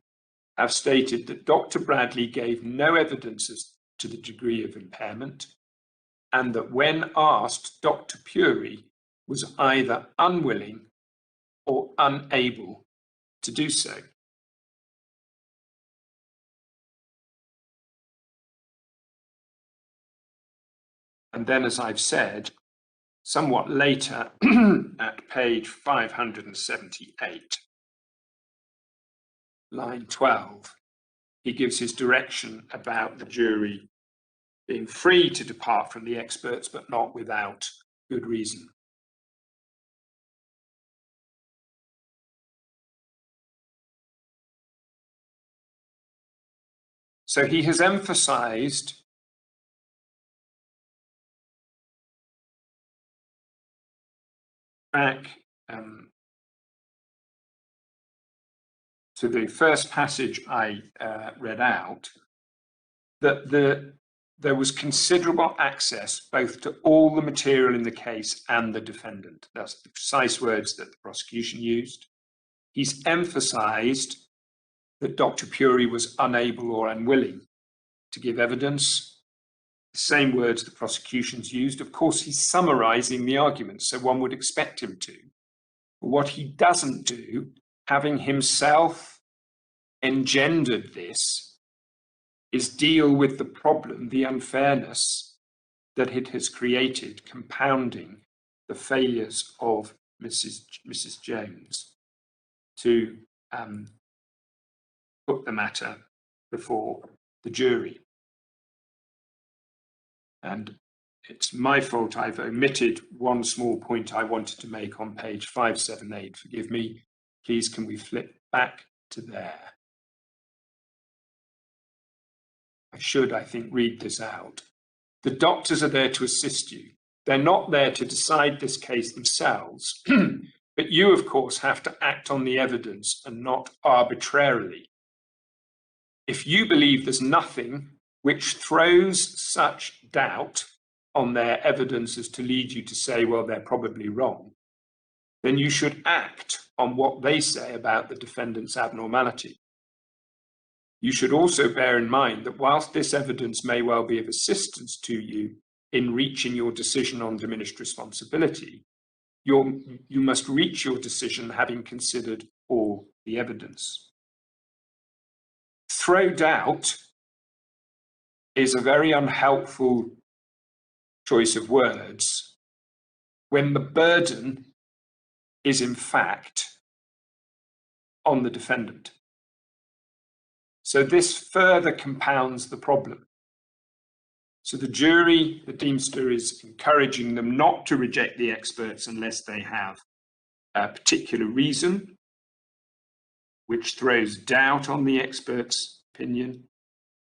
have stated that Dr. Bradley gave no evidence as to the degree of impairment and that when asked, Dr. Puri was either unwilling or unable to do so. And then, as I've said, somewhat later at page 578, line 12, he gives his direction about the jury being free to depart from the experts, but not without good reason. So he has emphasized back to the first passage I read out, that there was considerable access both to all the material in the case and the defendant. That's the precise words that the prosecution used. He's emphasized that Dr. Puri was unable or unwilling to give evidence. The same words the prosecution's used. Of course, he's summarizing the argument, so one would expect him to. But what he doesn't do, having himself engendered this, is deal with the problem, the unfairness that it has created, compounding the failures of Mrs. Jones to put the matter before the jury. And it's my fault I've omitted one small point I wanted to make on page 578. Forgive me. Please, can we flip back to there? I should, I think, read this out. The doctors are there to assist you. They're not there to decide this case themselves, but you, of course, have to act on the evidence and not arbitrarily. If you believe there's nothing which throws such doubt on their evidence as to lead you to say, well, they're probably wrong, then you should act on what they say about the defendant's abnormality. You should also bear in mind that whilst this evidence may well be of assistance to you in reaching your decision on diminished responsibility, you must reach your decision having considered all the evidence. Throw doubt is a very unhelpful choice of words when the burden is in fact on the defendant. So this further compounds the problem. So the jury, the Deemster, is encouraging them not to reject the experts unless they have a particular reason, which throws doubt on the expert's opinion.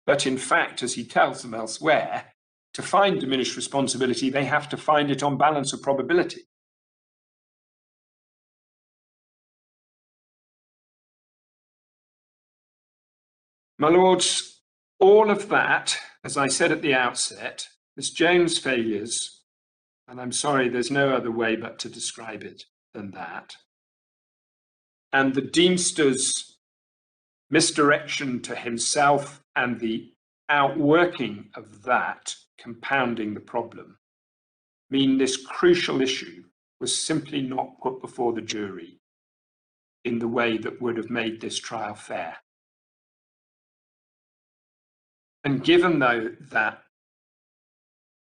But in fact, as he tells them elsewhere, to find diminished responsibility, they have to find it on balance of probability. My lords, all of that, as I said at the outset, Miss Jones' failures, and I'm sorry, there's no other way but to describe it than that, and the Deemster's misdirection to himself and the outworking of that compounding the problem mean this crucial issue was simply not put before the jury in the way that would have made this trial fair. And given though that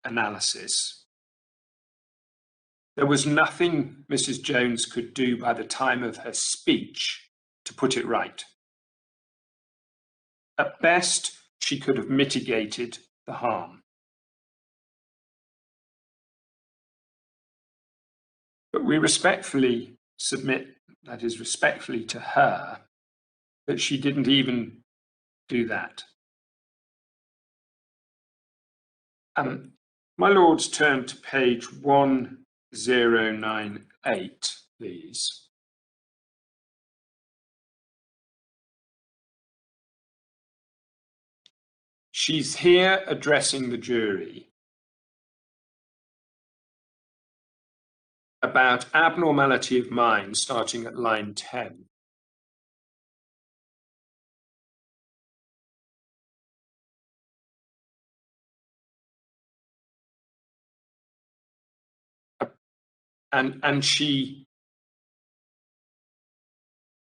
analysis. There was nothing Mrs. Jones could do by the time of her speech to put it right. At best, she could have mitigated the harm. But we respectfully submit, that is respectfully to her, that she didn't even do that. My Lords, turn to page 1098, please. She's here addressing the jury about abnormality of mind, starting at line 10. And she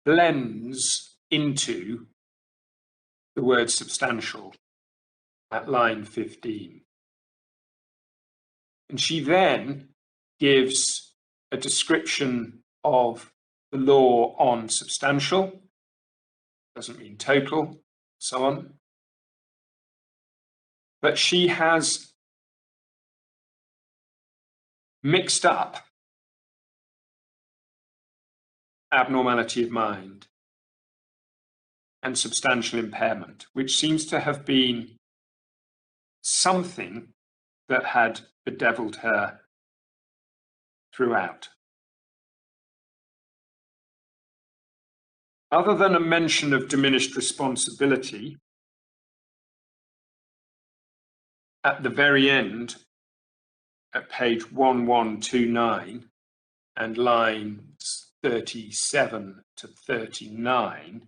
blends into the word substantial at line 15. And she then gives a description of the law on substantial, doesn't mean total, so on. But she has mixed up abnormality of mind and substantial impairment, which seems to have been something that had bedeviled her throughout. Other than a mention of diminished responsibility, at the very end, at page 1129 and lines 37 to 39,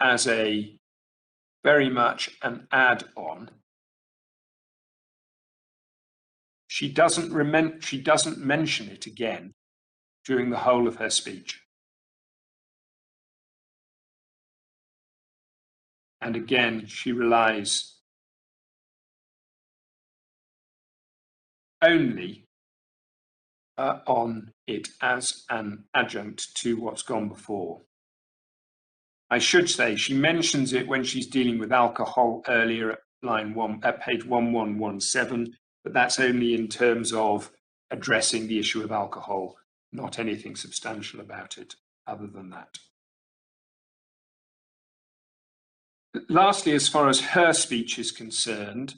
as a very much an add-on, she doesn't mention it again during the whole of her speech. And again, she relies only on it as an adjunct to what's gone before. I should say she mentions it when she's dealing with alcohol earlier at page 1117, but that's only in terms of addressing the issue of alcohol, not anything substantial about it other than that. Lastly, as far as her speech is concerned,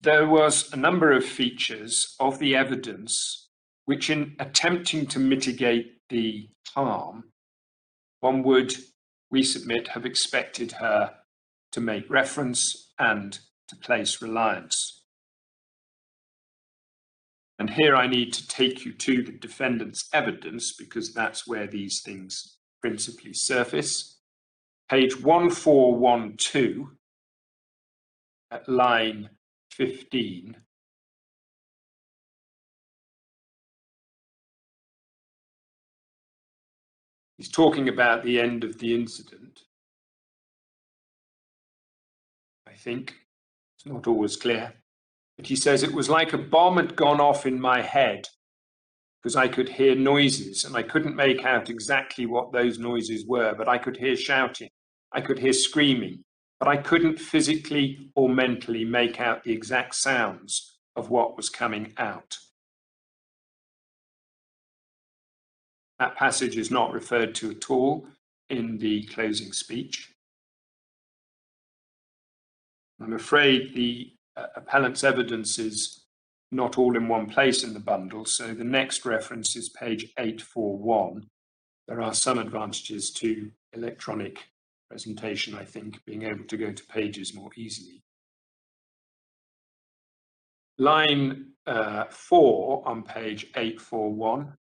there was a number of features of the evidence which, in attempting to mitigate the harm, one would, we submit, have expected her to make reference and to place reliance. And here I need to take you to the defendant's evidence, because that's where these things principally surface. Page 1412 at line 15. He's talking about the end of the incident. I think it's not always clear, but he says it was like a bomb had gone off in my head, because I could hear noises and I couldn't make out exactly what those noises were, but I could hear shouting, I could hear screaming, but I couldn't physically or mentally make out the exact sounds of what was coming out. That passage is not referred to at all in the closing speech. I'm afraid the appellant's evidence is not all in one place in the bundle, so the next reference is page 841. There are some advantages to electronic presentation, I think, being able to go to pages more easily. Line 4 on page 841.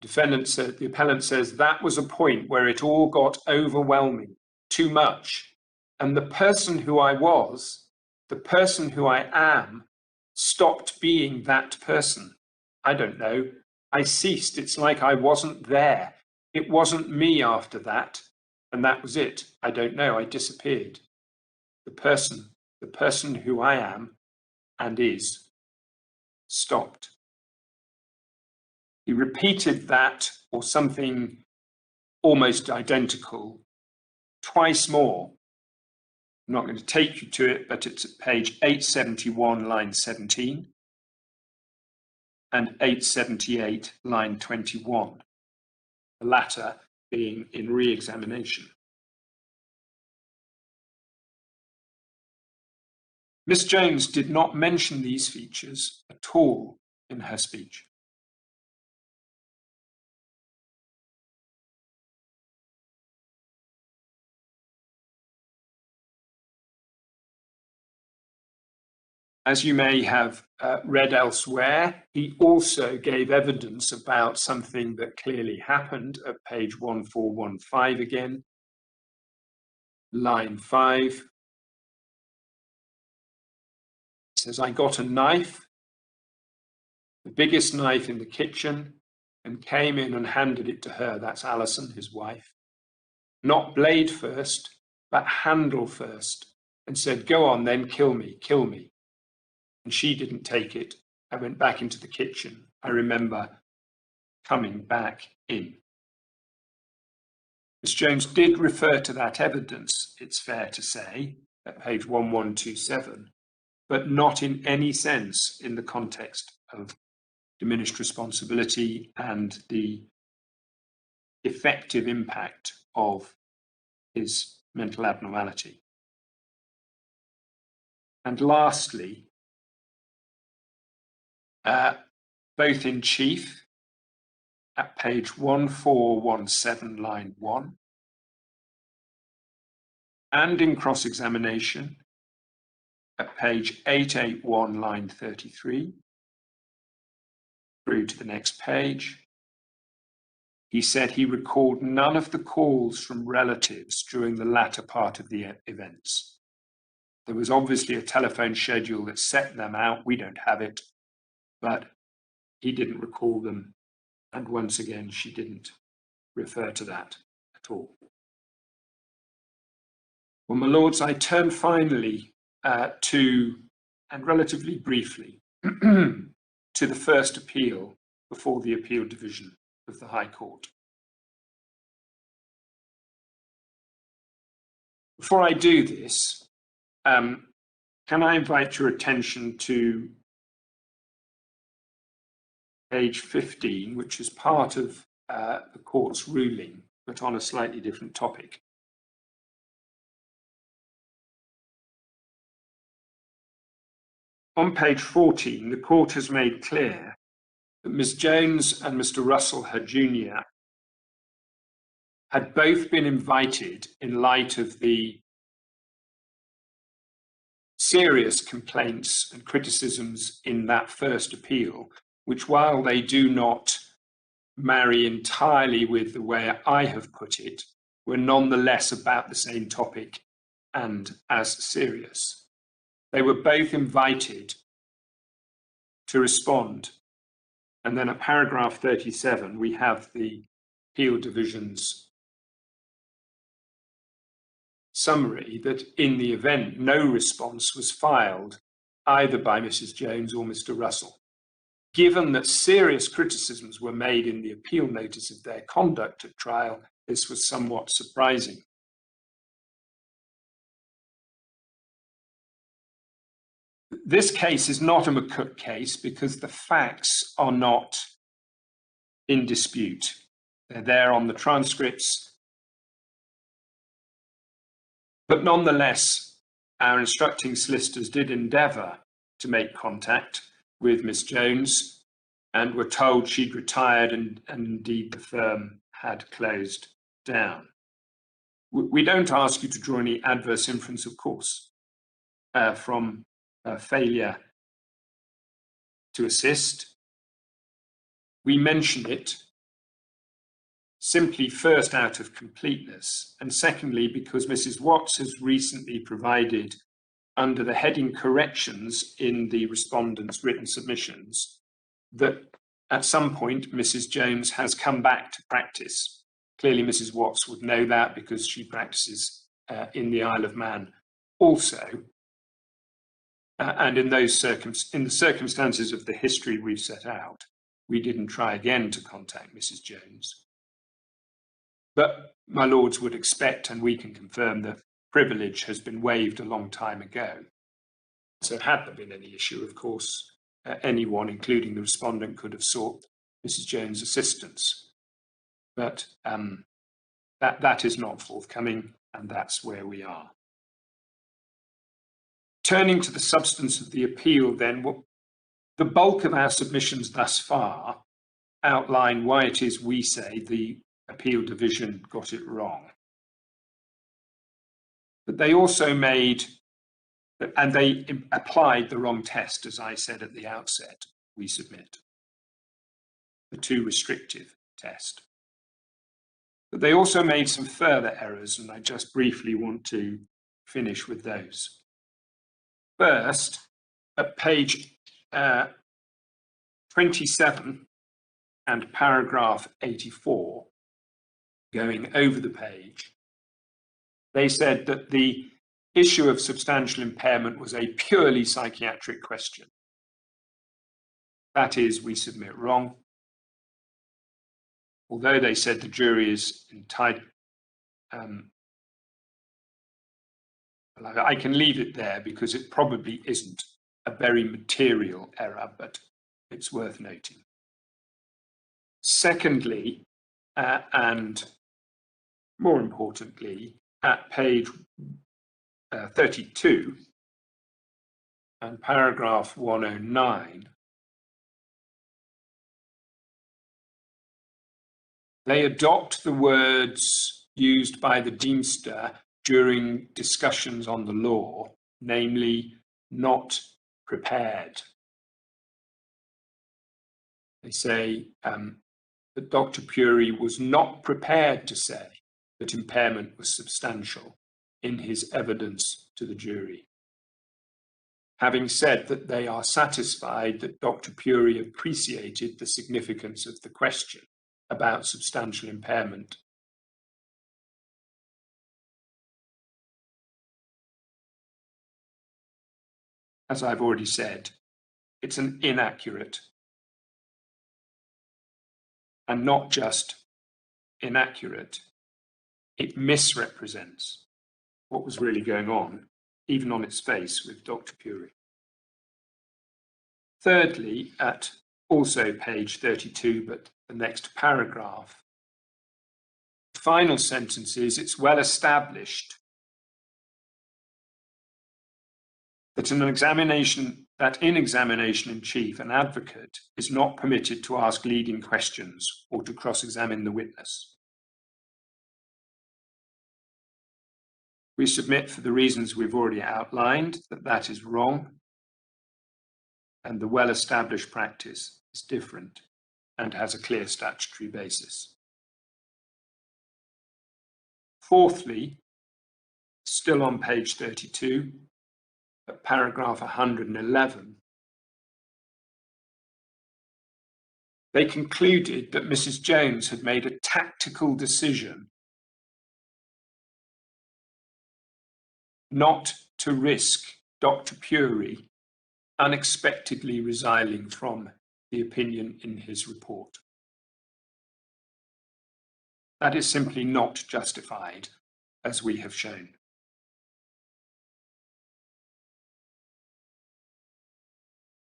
The appellant says, that was a point where it all got overwhelming, too much. And the person who I was, the person who I am, stopped being that person. I don't know. I ceased. It's like I wasn't there. It wasn't me after that. And that was it. I don't know. I disappeared. the person who I am and is, stopped. He repeated that or something almost identical twice more. I'm not going to take you to it, but it's at page 871, line 17, and 878, line 21, the latter being in re-examination. Miss Jones did not mention these features at all in her speech. As you may have read elsewhere, he also gave evidence about something that clearly happened at page 1415 again, line 5. It says, I got a knife, the biggest knife in the kitchen, and came in and handed it to her. That's Alison, his wife. Not blade first, but handle first, and said, go on then, kill me, kill me. And she didn't take it. I went back into the kitchen. I remember coming back in. Miss Jones did refer to that evidence, it's fair to say, at page 1127, but not in any sense in the context of diminished responsibility and the effective impact of his mental abnormality. And lastly, both in chief at page 1417, line 1, and in cross-examination at page 881, line 33, through to the next page, he said he recalled none of the calls from relatives during the latter part of the events. There was obviously a telephone schedule that set them out. We don't have it, but he didn't recall them. And once again, she didn't refer to that at all. Well, my lords, I turn finally to, and relatively briefly, to the first appeal before the Appeal Division of the High Court. Before I do this, can I invite your attention to page 15, which is part of the court's ruling, but on a slightly different topic. On page 14, the court has made clear that Ms. Jones and Mr. Russell, her junior, had both been invited in light of the serious complaints and criticisms in that first appeal, which, while they do not marry entirely with the way I have put it, were nonetheless about the same topic and as serious. They were both invited to respond. And then at paragraph 37, we have the Appeal Division's summary that in the event, no response was filed either by Mrs. Jones or Mr. Russell. Given that serious criticisms were made in the appeal notice of their conduct at trial, this was somewhat surprising. This case is not a McCook case because the facts are not in dispute. They're there on the transcripts. But nonetheless, our instructing solicitors did endeavour to make contact with Miss Jones and were told she'd retired and indeed the firm had closed down. We don't ask you to draw any adverse inference, of course, from failure to assist. We mention it simply first out of completeness, and secondly because Mrs. Watts has recently provided, under the heading corrections in the respondent's written submissions, that at some point Mrs. Jones has come back to practice. Clearly Mrs. Watts would know that because she practices in the Isle of Man Also, and in the circumstances of the history we've set out, we didn't try again to contact Mrs. Jones. But my lords would expect, and we can confirm, the privilege has been waived a long time ago. So had there been any issue, of course, anyone, including the respondent, could have sought Mrs. Jones' assistance. But that is not forthcoming, and that's where we are. Turning to the substance of the appeal, then, the bulk of our submissions thus far outline why it is we say the appeal division got it wrong. But they also made, and they applied the wrong test, as I said at the outset, we submit, the too restrictive test. But they also made some further errors, and I just briefly want to finish with those. First, at page 27 and paragraph 84, going over the page, they said that the issue of substantial impairment was a purely psychiatric question. That is, we submit, wrong. Although they said the jury is entitled, I can leave it there because it probably isn't a very material error, but it's worth noting. Secondly, and more importantly, at page 32 and paragraph 109, they adopt the words used by the Deemster during discussions on the law, namely, not prepared. They say that Dr. Puri was not prepared to say that impairment was substantial in his evidence to the jury. Having said that they are satisfied that Dr. Puri appreciated the significance of the question about substantial impairment. As I've already said, it's an inaccurate, and not just inaccurate, it misrepresents what was really going on, even on its face, with Dr. Puri. Thirdly, at also page 32, but the next paragraph, the final sentence is, it's well established that in examination in chief, an advocate is not permitted to ask leading questions or to cross-examine the witness. We submit, for the reasons we've already outlined, that that is wrong, and the well-established practice is different and has a clear statutory basis. Fourthly, still on page 32, at paragraph 111, they concluded that Mrs. Jones had made a tactical decision not to risk Dr. Puri unexpectedly resigning from the opinion in his report. That is simply not justified, as we have shown.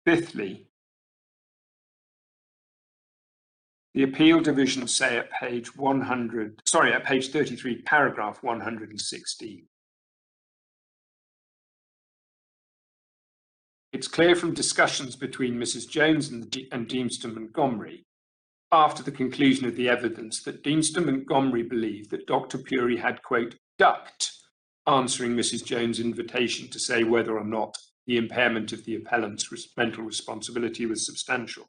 Fifthly, the appeal division say at page 33, paragraph 116. It's clear from discussions between Mrs. Jones and Deemster Montgomery after the conclusion of the evidence that Deemster Montgomery believed that Dr. Puri had, quote, ducked answering Mrs. Jones' invitation to say whether or not the impairment of the appellant's mental responsibility was substantial.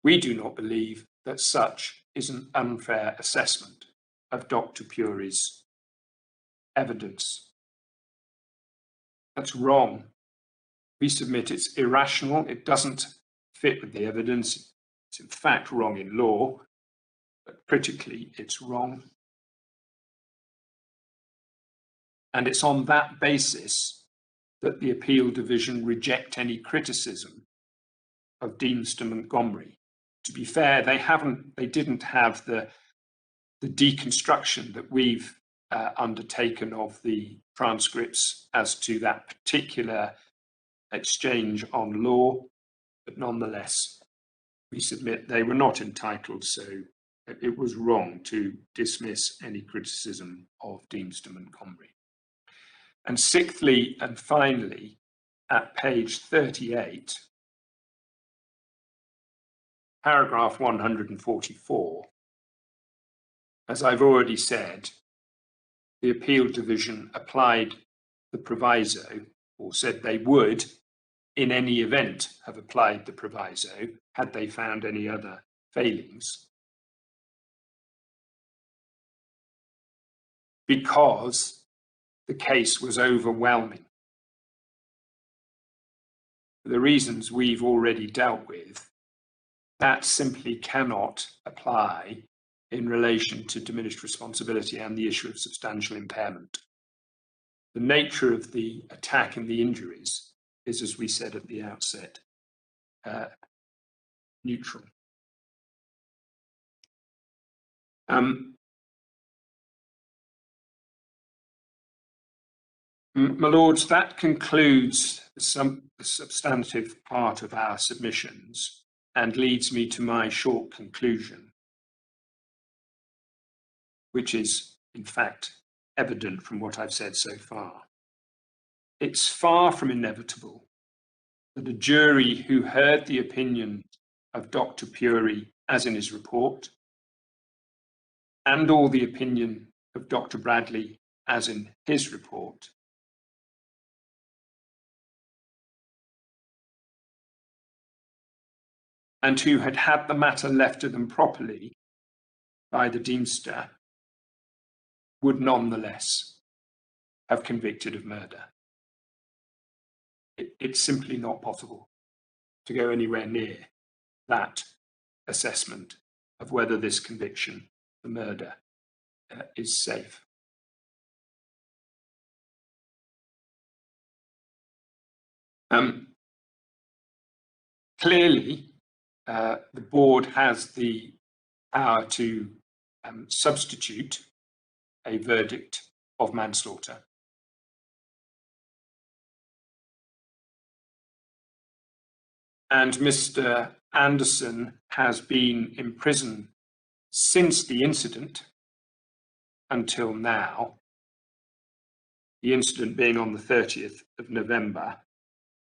We do not believe that such is an unfair assessment of Dr. Puri's evidence. That's wrong. We submit it's irrational, it doesn't fit with the evidence, it's in fact wrong in law, but critically it's wrong. And it's on that basis that the appeal division reject any criticism of Deemster Montgomery. To be fair, they didn't have the deconstruction that we've undertaken of the transcripts as to that particular exchange on law, but nonetheless, we submit they were not entitled, so it was wrong to dismiss any criticism of Deemster Montgomery. And sixthly and finally, at page 38, paragraph 144, as I've already said, the appeal division applied the proviso, or said they would, in any event, have applied the proviso had they found any other failings, because the case was overwhelming. For the reasons we've already dealt with, that simply cannot apply in relation to diminished responsibility and the issue of substantial impairment. The nature of the attack and the injuries is, as we said at the outset, neutral. My Lords, that concludes the substantive part of our submissions and leads me to my short conclusion, which is, in fact, evident from what I've said so far. It's far from inevitable that a jury who heard the opinion of Dr. Puri as in his report, and all the opinion of Dr. Bradley as in his report, and who had had the matter left to them properly by the Deemster, would nonetheless have convicted of murder. It's simply not possible to go anywhere near that assessment of whether this conviction for murder is safe. Clearly, the board has the power to substitute a verdict of manslaughter. And Mr. Anderson has been in prison since the incident until now, the incident being on the 30th of November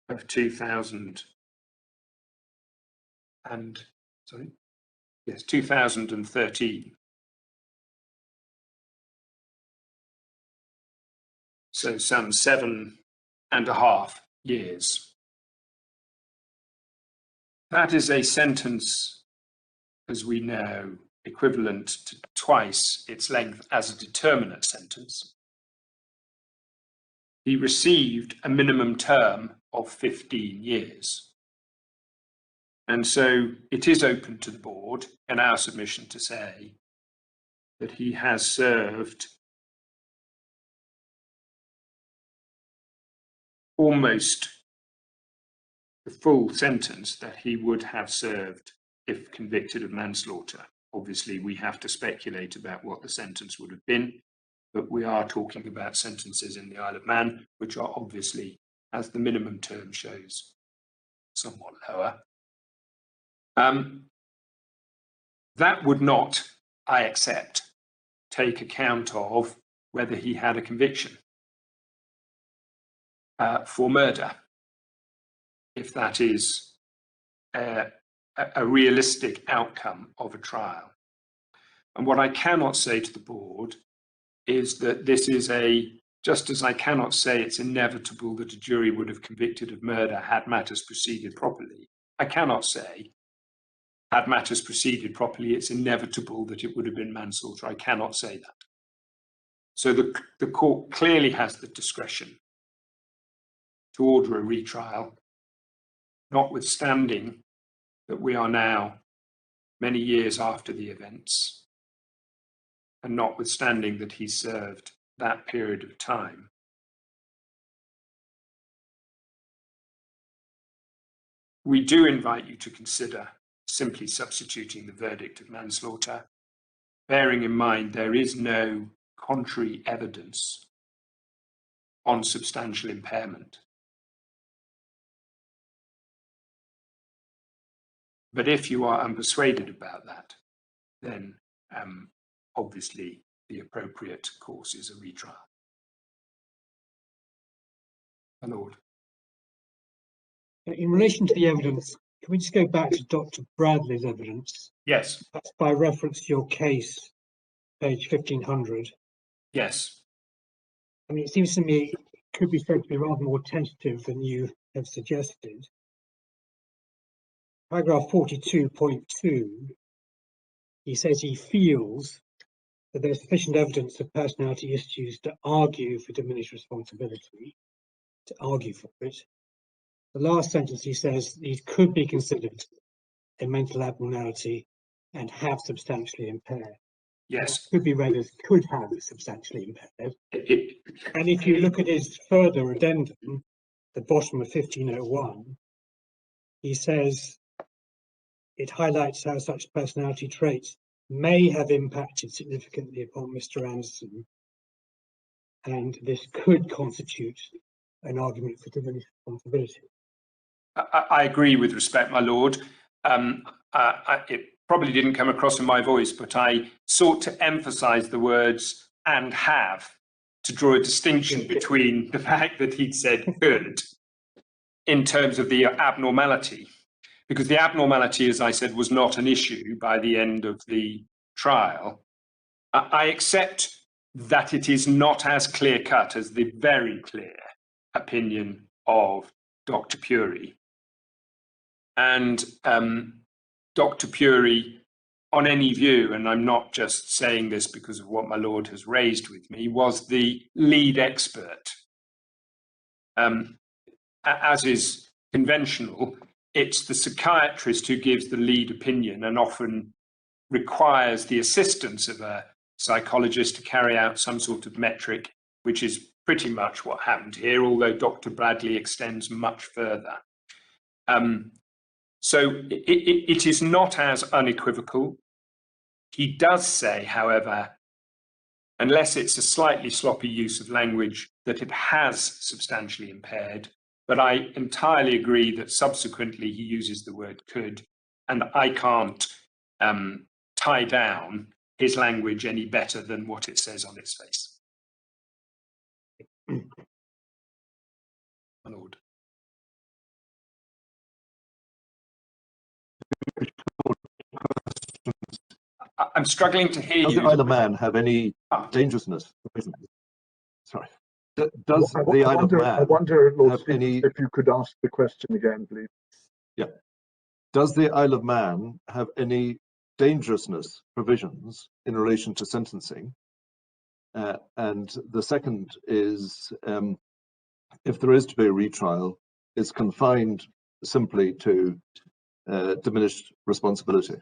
of 2013. So some 7.5 years. That is a sentence, as we know, equivalent to twice its length as a determinate sentence. He received a minimum term of 15 years. And so it is open to the board in our submission to say that he has served almost the full sentence that he would have served if convicted of manslaughter. Obviously, we have to speculate about what the sentence would have been, but we are talking about sentences in the Isle of Man, which are obviously, as the minimum term shows, somewhat lower. That would not, I accept, take account of whether he had a conviction for murder, if that is a realistic outcome of a trial. And what I cannot say to the board is that this is just as I cannot say it's inevitable that a jury would have convicted of murder had matters proceeded properly, I cannot say, had matters proceeded properly, it's inevitable that it would have been manslaughter. I cannot say that. So the court clearly has the discretion to order a retrial, notwithstanding that we are now many years after the events, and notwithstanding that he served that period of time we do invite you to consider simply substituting the verdict of manslaughter, bearing in mind there is no contrary evidence on substantial impairment. But if you are unpersuaded about that, then obviously the appropriate course is a retrial. My Lord. In relation to the evidence, can we just go back to Dr. Bradley's evidence? Yes. That's by reference to your case, page 1500. Yes. I mean, it seems to me it could be said to be rather more tentative than you have suggested. Paragraph 42.2, he says he feels that there's sufficient evidence of personality issues to argue for diminished responsibility, to argue for it. The last sentence, he says these could be considered a mental abnormality and have substantially impaired. Yes. Could be read as could have substantially impaired. And if you look at his further addendum, the bottom of 1501, he says it highlights how such personality traits may have impacted significantly upon Mr. Anderson, and this could constitute an argument for diminished responsibility. I agree with respect, my Lord. It probably didn't come across in my voice, but I sought to emphasise the words "and have" to draw a distinction between the fact that he'd said "could" in terms of the abnormality, because the abnormality, as I said, was not an issue by the end of the trial. I accept that it is not as clear-cut as the very clear opinion of Dr. Puri. And Dr. Puri, on any view, and I'm not just saying this because of what my Lord has raised with me, was the lead expert. As is conventional, it's the psychiatrist who gives the lead opinion and often requires the assistance of a psychologist to carry out some sort of metric, which is pretty much what happened here, although Dr. Bradley extends much further. So it is not as unequivocal. He does say, however, unless it's a slightly sloppy use of language, that it has substantially impaired. But I entirely agree that subsequently he uses the word could, and I can't tie down his language any better than what it says on its face. My Lord. I'm struggling to hear you. Does the Isle of Man have any dangerousness? Sorry. Does the Isle of Man I wonder, Lord have Stevens, any... if you could ask the question again, please. Yeah. Does the Isle of Man have any dangerousness provisions in relation to sentencing? And the second is, if there is to be a retrial, is confined simply to diminished responsibility?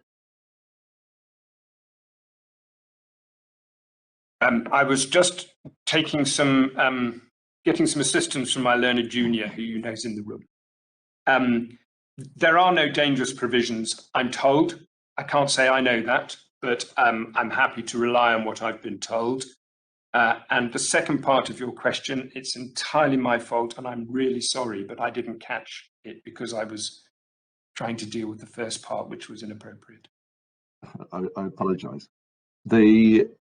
I was just taking some, getting some assistance from my learned junior, who you know is in the room. There are no dangerous provisions, I'm told. I can't say I know that, but I'm happy to rely on what I've been told. And the second part of your question, it's entirely my fault, and I'm really sorry, but I didn't catch it because I was trying to deal with the first part, which was inappropriate. I apologise.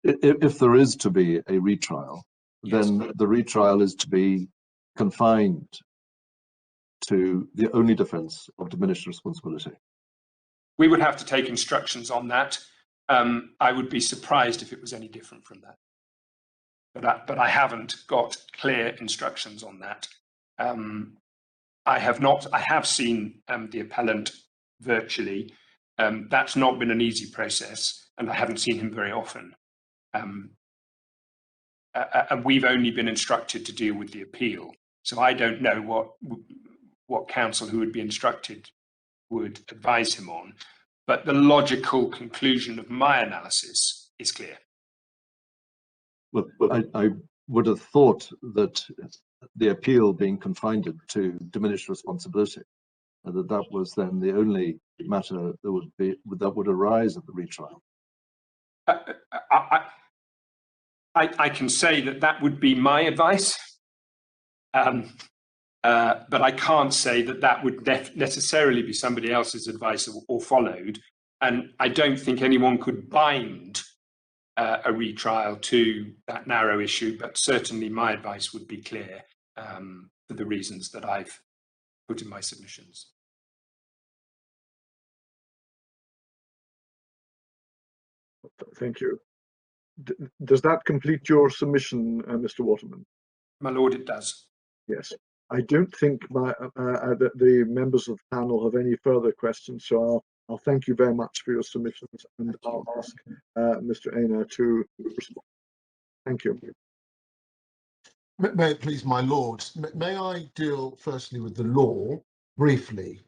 If there is to be a retrial, Yes. then the retrial is to be confined to the only defence of diminished responsibility. We would have to take instructions on that. I would be surprised if it was any different from that. But I haven't got clear instructions on that. I have seen the appellant virtually. That's not been an easy process, and I haven't seen him very often. And we've only been instructed to deal with the appeal. So I don't know what counsel who would be instructed would advise him on. But the logical conclusion of my analysis is clear. Well, I would have thought that the appeal being confined to diminished responsibility and that was then the only matter that would arise at the retrial. I can say that would be my advice, but I can't say that would necessarily be somebody else's advice or followed. And I don't think anyone could bind a retrial to that narrow issue, but certainly my advice would be clear for the reasons that I've put in my submissions. Thank you. Does that complete your submission, Mr. Waterman? My lord, it does. Yes. I don't think that the members of the panel have any further questions, so I'll thank you very much for your submissions, and I'll ask Mr. Aina to respond. Thank you. May it please my lords, may I deal firstly with the law briefly?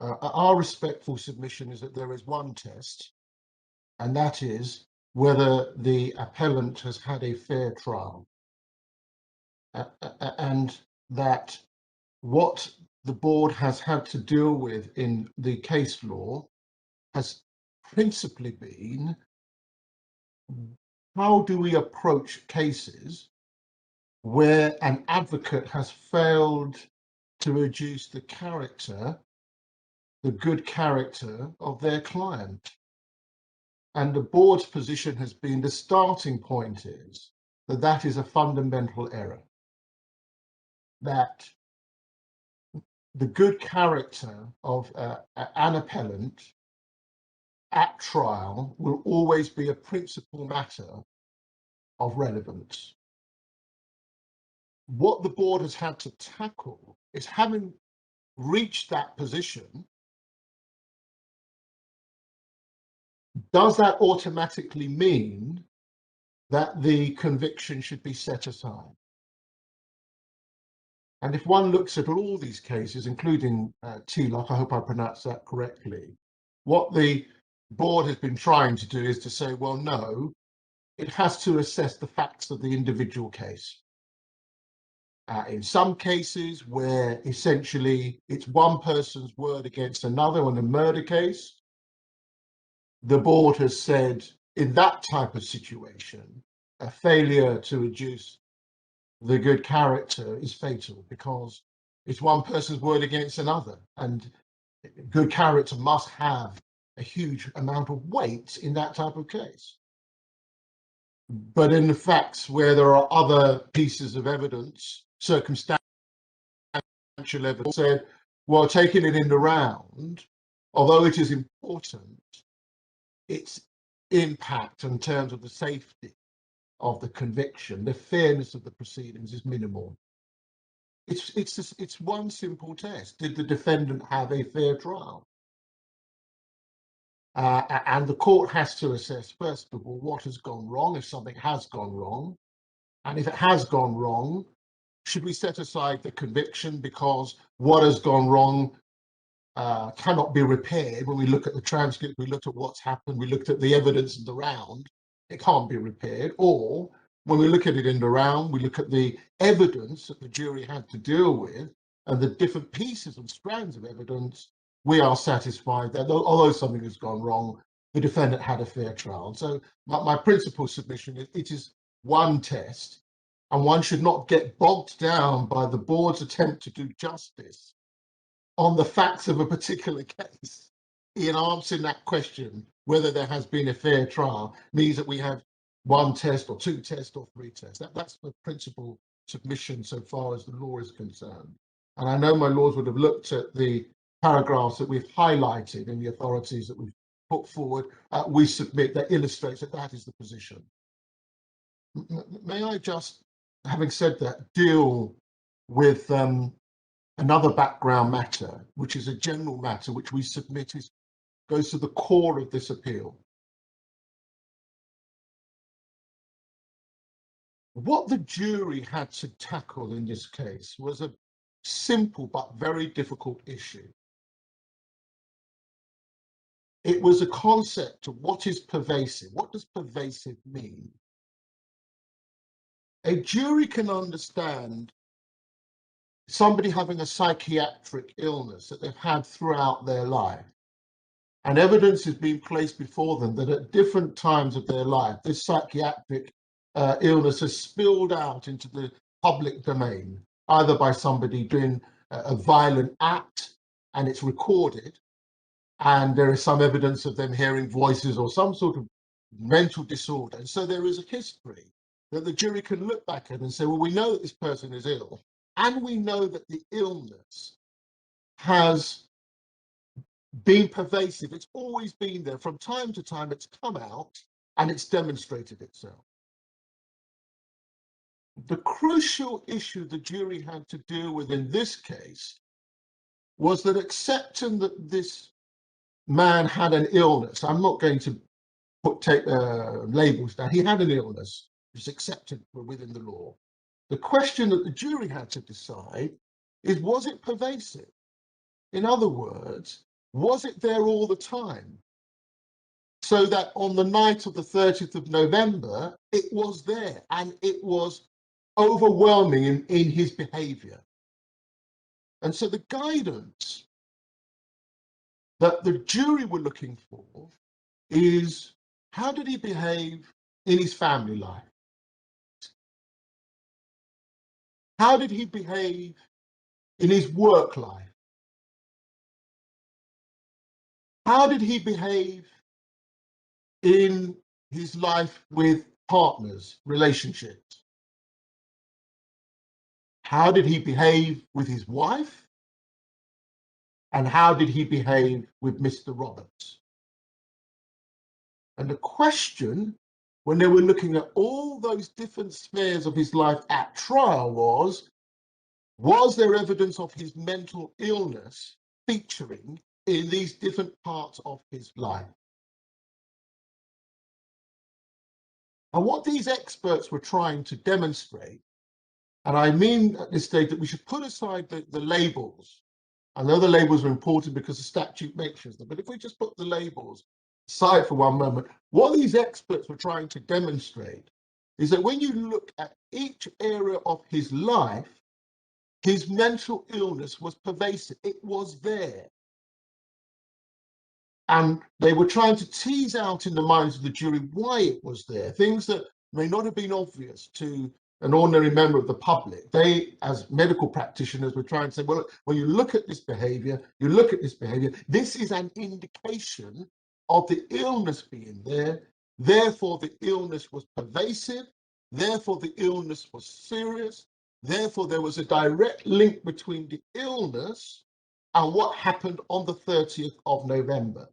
Our respectful submission is that there is one test, and that is whether the appellant has had a fair trial, and that what the board has had to deal with in the case law has principally been, how do we approach cases where an advocate has failed to reduce the character, the good character of their client? And the board's position has been, the starting point is that that is a fundamental error. That the good character of an appellant at trial will always be a principal matter of relevance. What the board has had to tackle is, having reached that position, does that automatically mean that the conviction should be set aside? And if one looks at all these cases, including TLOC, I hope I pronounced that correctly, what the board has been trying to do is to say, well, no, it has to assess the facts of the individual case. In some cases where essentially it's one person's word against another on a murder case, the board has said in that type of situation, a failure to reduce the good character is fatal because it's one person's word against another, and good character must have a huge amount of weight in that type of case. But in the facts where there are other pieces of evidence, circumstantial evidence, said, well, taking it in the round, although it is important, its impact in terms of the safety of the conviction, the fairness of the proceedings is minimal. It's one simple test. Did the defendant have a fair trial? And the court has to assess, first of all, what has gone wrong, if something has gone wrong. And if it has gone wrong, should we set aside the conviction because what has gone wrong cannot be repaired? When we look at the transcript, we looked at what's happened, we looked at the evidence in the round, it can't be repaired. Or when we look at it in the round, we look at the evidence that the jury had to deal with and the different pieces and strands of evidence, we are satisfied that although something has gone wrong, the defendant had a fair trial. So my principal submission is it is one test, and one should not get bogged down by the board's attempt to do justice on the facts of a particular case in answering that question, whether there has been a fair trial means that we have one test or two tests or three tests. That's the principal submission so far as the law is concerned. And I know my lords would have looked at the paragraphs that we've highlighted in the authorities that we've put forward. We submit that illustrates that that is the position. May I just, having said that, deal with another background matter, which is a general matter which we submit goes to the core of this appeal. What the jury had to tackle in this case was a simple but very difficult issue. It was a concept of what is pervasive. What does pervasive mean? A jury can understand somebody having a psychiatric illness that they've had throughout their life, and evidence is being placed before them that at different times of their life, this psychiatric illness has spilled out into the public domain, either by somebody doing a violent act and it's recorded, and there is some evidence of them hearing voices or some sort of mental disorder. And so there is a history that the jury can look back at and say, well, we know that this person is ill, and we know that the illness has been pervasive. It's always been there. From time to time, it's come out and it's demonstrated itself. The crucial issue the jury had to deal with in this case was that accepting that this man had an illness, I'm not going to take labels down, he had an illness, it's accepted within the law. The question that the jury had to decide is, was it pervasive? In other words, was it there all the time? So that on the night of the 30th of November, it was there and it was overwhelming in his behavior. And so the guidance that the jury were looking for is, how did he behave in his family life? How did he behave in his work life? How did he behave in his life with partners, relationships? How did he behave with his wife? And how did he behave with Mr. Roberts? And the question, when they were looking at all those different spheres of his life at trial, was there evidence of his mental illness featuring in these different parts of his life? And what these experts were trying to demonstrate, and I mean at this stage that we should put aside the labels. I know the labels are important because the statute mentions them, but if we just put the labels aside for one moment, what these experts were trying to demonstrate is that when you look at each area of his life, his mental illness was pervasive. It was there. And they were trying to tease out in the minds of the jury why it was there, things that may not have been obvious to an ordinary member of the public. They, as medical practitioners, were trying to say, well, when you look at this behavior, this is an indication of the illness being there. Therefore, the illness was pervasive. Therefore, the illness was serious. Therefore, there was a direct link between the illness and what happened on the 30th of November.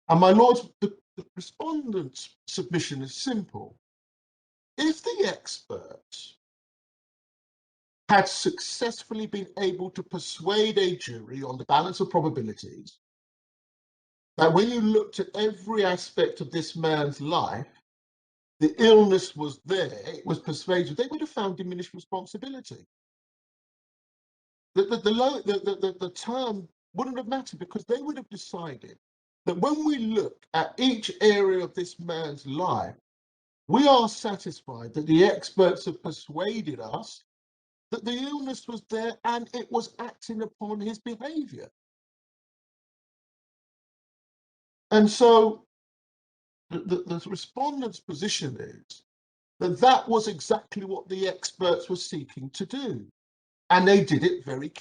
And my lords, the respondent's submission is simple. If the experts had successfully been able to persuade a jury on the balance of probabilities that when you looked at every aspect of this man's life, the illness was there, it was persuasive, they would have found diminished responsibility. The term wouldn't have mattered because they would have decided that when we look at each area of this man's life, we are satisfied that the experts have persuaded us that the illness was there and it was acting upon his behavior. And so the respondent's position is that that was exactly what the experts were seeking to do. And they did it very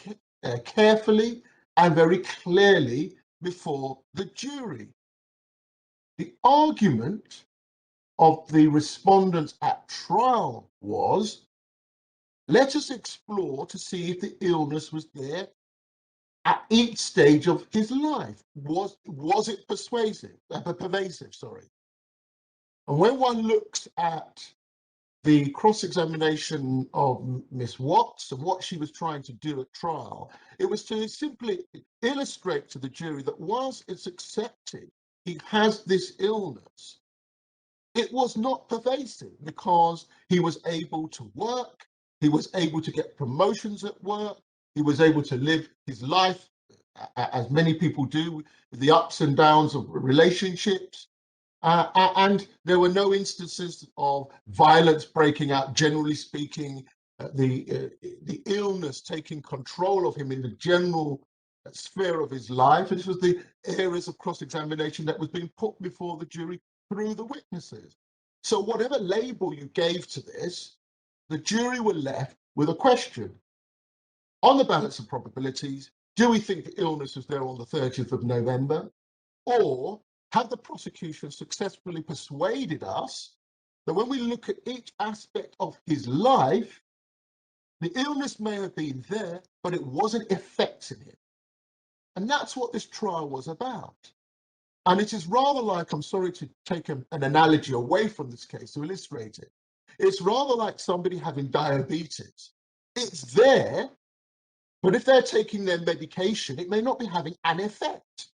carefully and very clearly before the jury. The argument of the respondents at trial was, let us explore to see if the illness was there at each stage of his life. Was it pervasive? And when one looks at the cross-examination of Miss Watts and what she was trying to do at trial, it was to simply illustrate to the jury that whilst it's accepted he has this illness, it was not pervasive because he was able to work, he was able to get promotions at work, he was able to live his life, as many people do, with the ups and downs of relationships. And there were no instances of violence breaking out, generally speaking, the illness taking control of him in the general sphere of his life. And this was the areas of cross-examination that was being put before the jury through the witnesses. So whatever label you gave to this, the jury were left with a question. On the balance of probabilities, do we think the illness was there on the 30th of November? Or have the prosecution successfully persuaded us that when we look at each aspect of his life, the illness may have been there, but it wasn't affecting him? And that's what this trial was about. And it is rather like, I'm sorry to take an analogy away from this case to illustrate it. It's rather like somebody having diabetes. It's there, but if they're taking their medication, it may not be having an effect.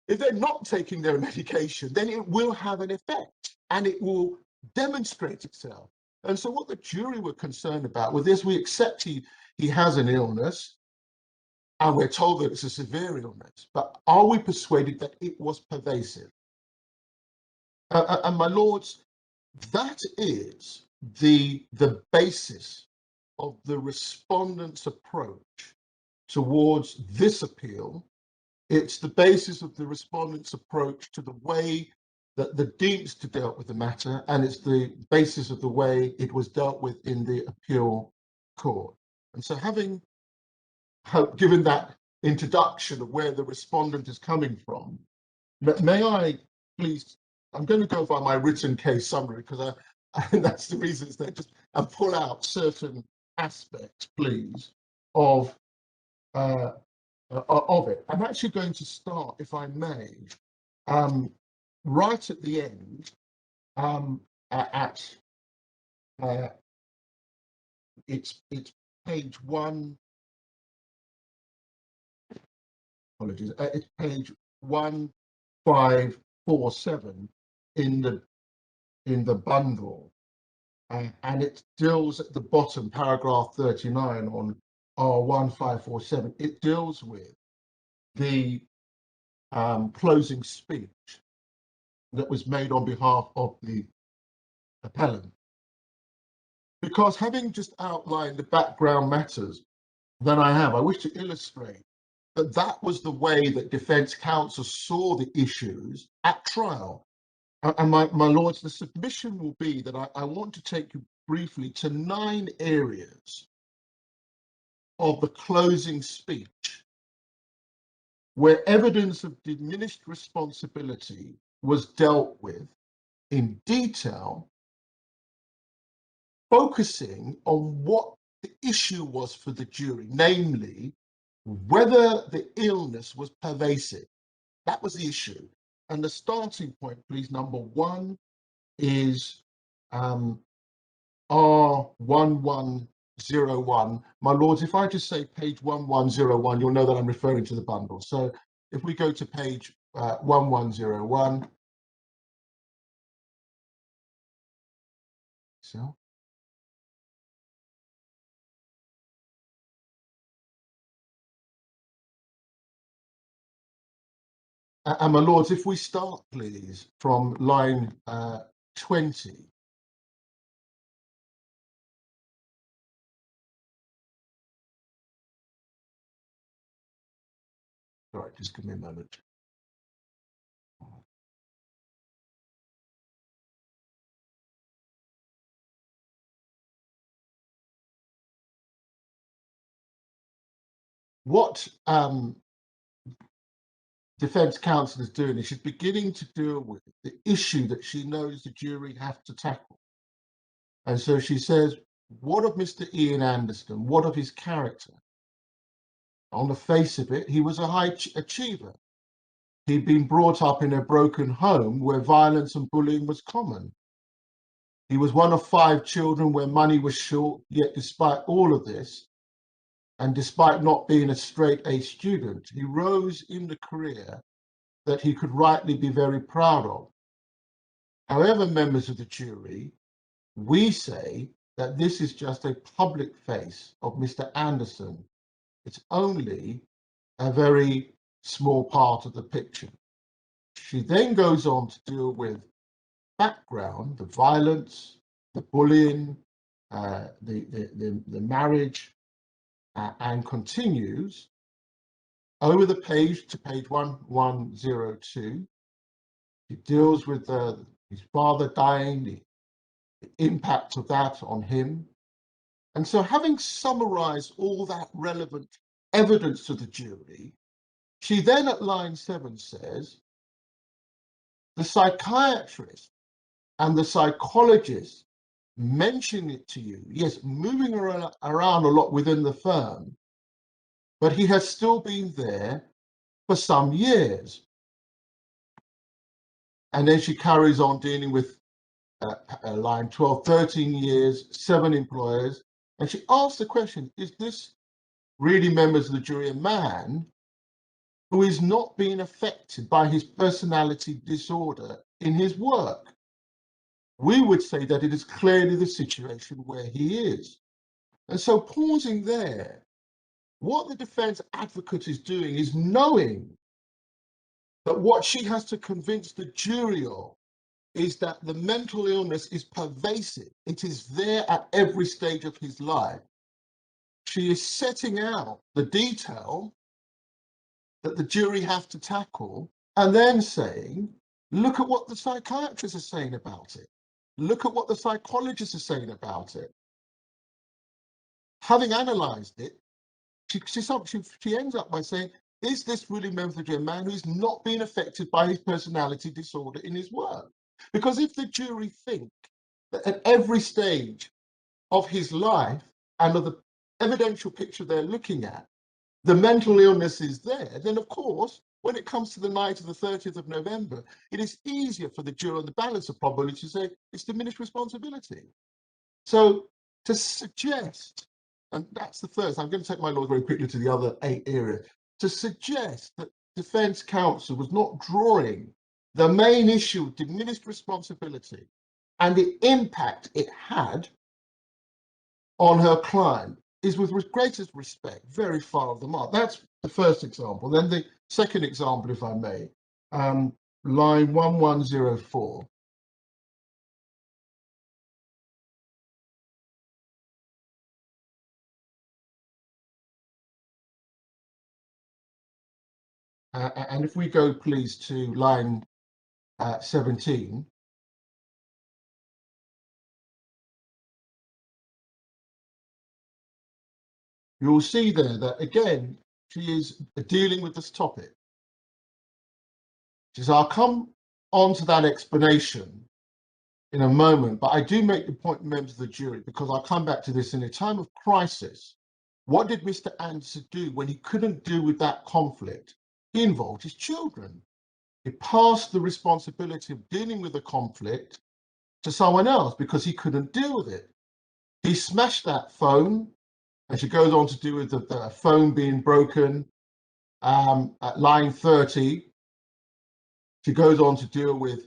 If they're not taking their medication, then it will have an effect and it will demonstrate itself. And so what the jury were concerned about was this: we accept he has an illness and we're told that it's a severe illness, but are we persuaded that it was pervasive? And my lords, that is the basis of the respondent's approach towards this appeal. It's the basis of the respondent's approach to the way that the Deemster dealt with the matter, and it's the basis of the way it was dealt with in the appeal court. And so, having given that introduction of where the respondent is coming from, may I please, I'm going to go by my written case summary because I think that's the reason it's there, just and pull out certain aspects, please, of it. I'm actually going to start, if I may, right at the end, it's page one. Apologies. It's page 1547 in the bundle, and it deals at the bottom, paragraph 39 on R1547. It deals with the closing speech that was made on behalf of the appellant. Because having just outlined the background matters that I wish to illustrate that that was the way that defence counsel saw the issues at trial. And my lords, the submission will be that I want to take you briefly to 9 areas of the closing speech where evidence of diminished responsibility was dealt with in detail, focusing on what the issue was for the jury, namely whether the illness was pervasive. That was the issue. And the starting point, please, number 1 is R1101. My lords, if I just say page 1101, you'll know that I'm referring to the bundle. So if we go to page 1101. So. And my lords, if we start, please, from line 20. All right, just give me a moment. What defence counsel is doing is she's beginning to deal with the issue that she knows the jury have to tackle. And so she says, what of Mr. Ian Anderson? What of his character? On the face of it, he was a high achiever. He'd been brought up in a broken home where violence and bullying was common. He was one of 5 children where money was short, yet despite all of this, and despite not being a straight A student, he rose in the career that he could rightly be very proud of. However, members of the jury, we say that this is just a public face of Mr. Anderson. It's only a very small part of the picture. She then goes on to deal with background, the violence, the bullying, the marriage and continues over the page to page 1102. It deals with his father dying, the impact of that on him. And so, having summarized all that relevant evidence to the jury, she then at line 7 says, the psychiatrist and the psychologist mention it to you, yes, moving around a lot within the firm, but he has still been there for some years. And then she carries on dealing with line 12, 13 years, 7 employers. And she asks the question, is this really, members of the jury, a man who is not being affected by his personality disorder in his work? We would say that it is clearly the situation where he is. And so, pausing there, what the defense advocate is doing is knowing that what she has to convince the jury of is that the mental illness is pervasive. It is there at every stage of his life. She is setting out the detail that the jury have to tackle and then saying, look at what the psychiatrists are saying about it. Look at what the psychologists are saying about it. Having analysed it, she ends up by saying, is this really meant to be a man who's not being affected by his personality disorder in his work? Because if the jury think that at every stage of his life and of the evidential picture they're looking at, the mental illness is there, then of course, when it comes to the night of the 30th of November, it is easier for the jury on the balance of probability to say it's diminished responsibility. So to suggest, and that's the first, I'm going to take my law very quickly to the other 8 areas, to suggest that defense counsel was not drawing the main issue of diminished responsibility and the impact it had on her client is, with greatest respect, very far off the mark. That's the first example. Then the second example, if I may, line 1104. And if we go, please, to line 17. You'll see there that, again, she is dealing with this topic. She says, I'll come on to that explanation in a moment, but I do make the point, members of the jury, because I'll come back to this. In a time of crisis, what did Mr. Anderson do when he couldn't deal with that conflict? He involved his children. He passed the responsibility of dealing with the conflict to someone else because he couldn't deal with it. He smashed that phone, and she goes on to do with the phone being broken. At line 30, she goes on to deal with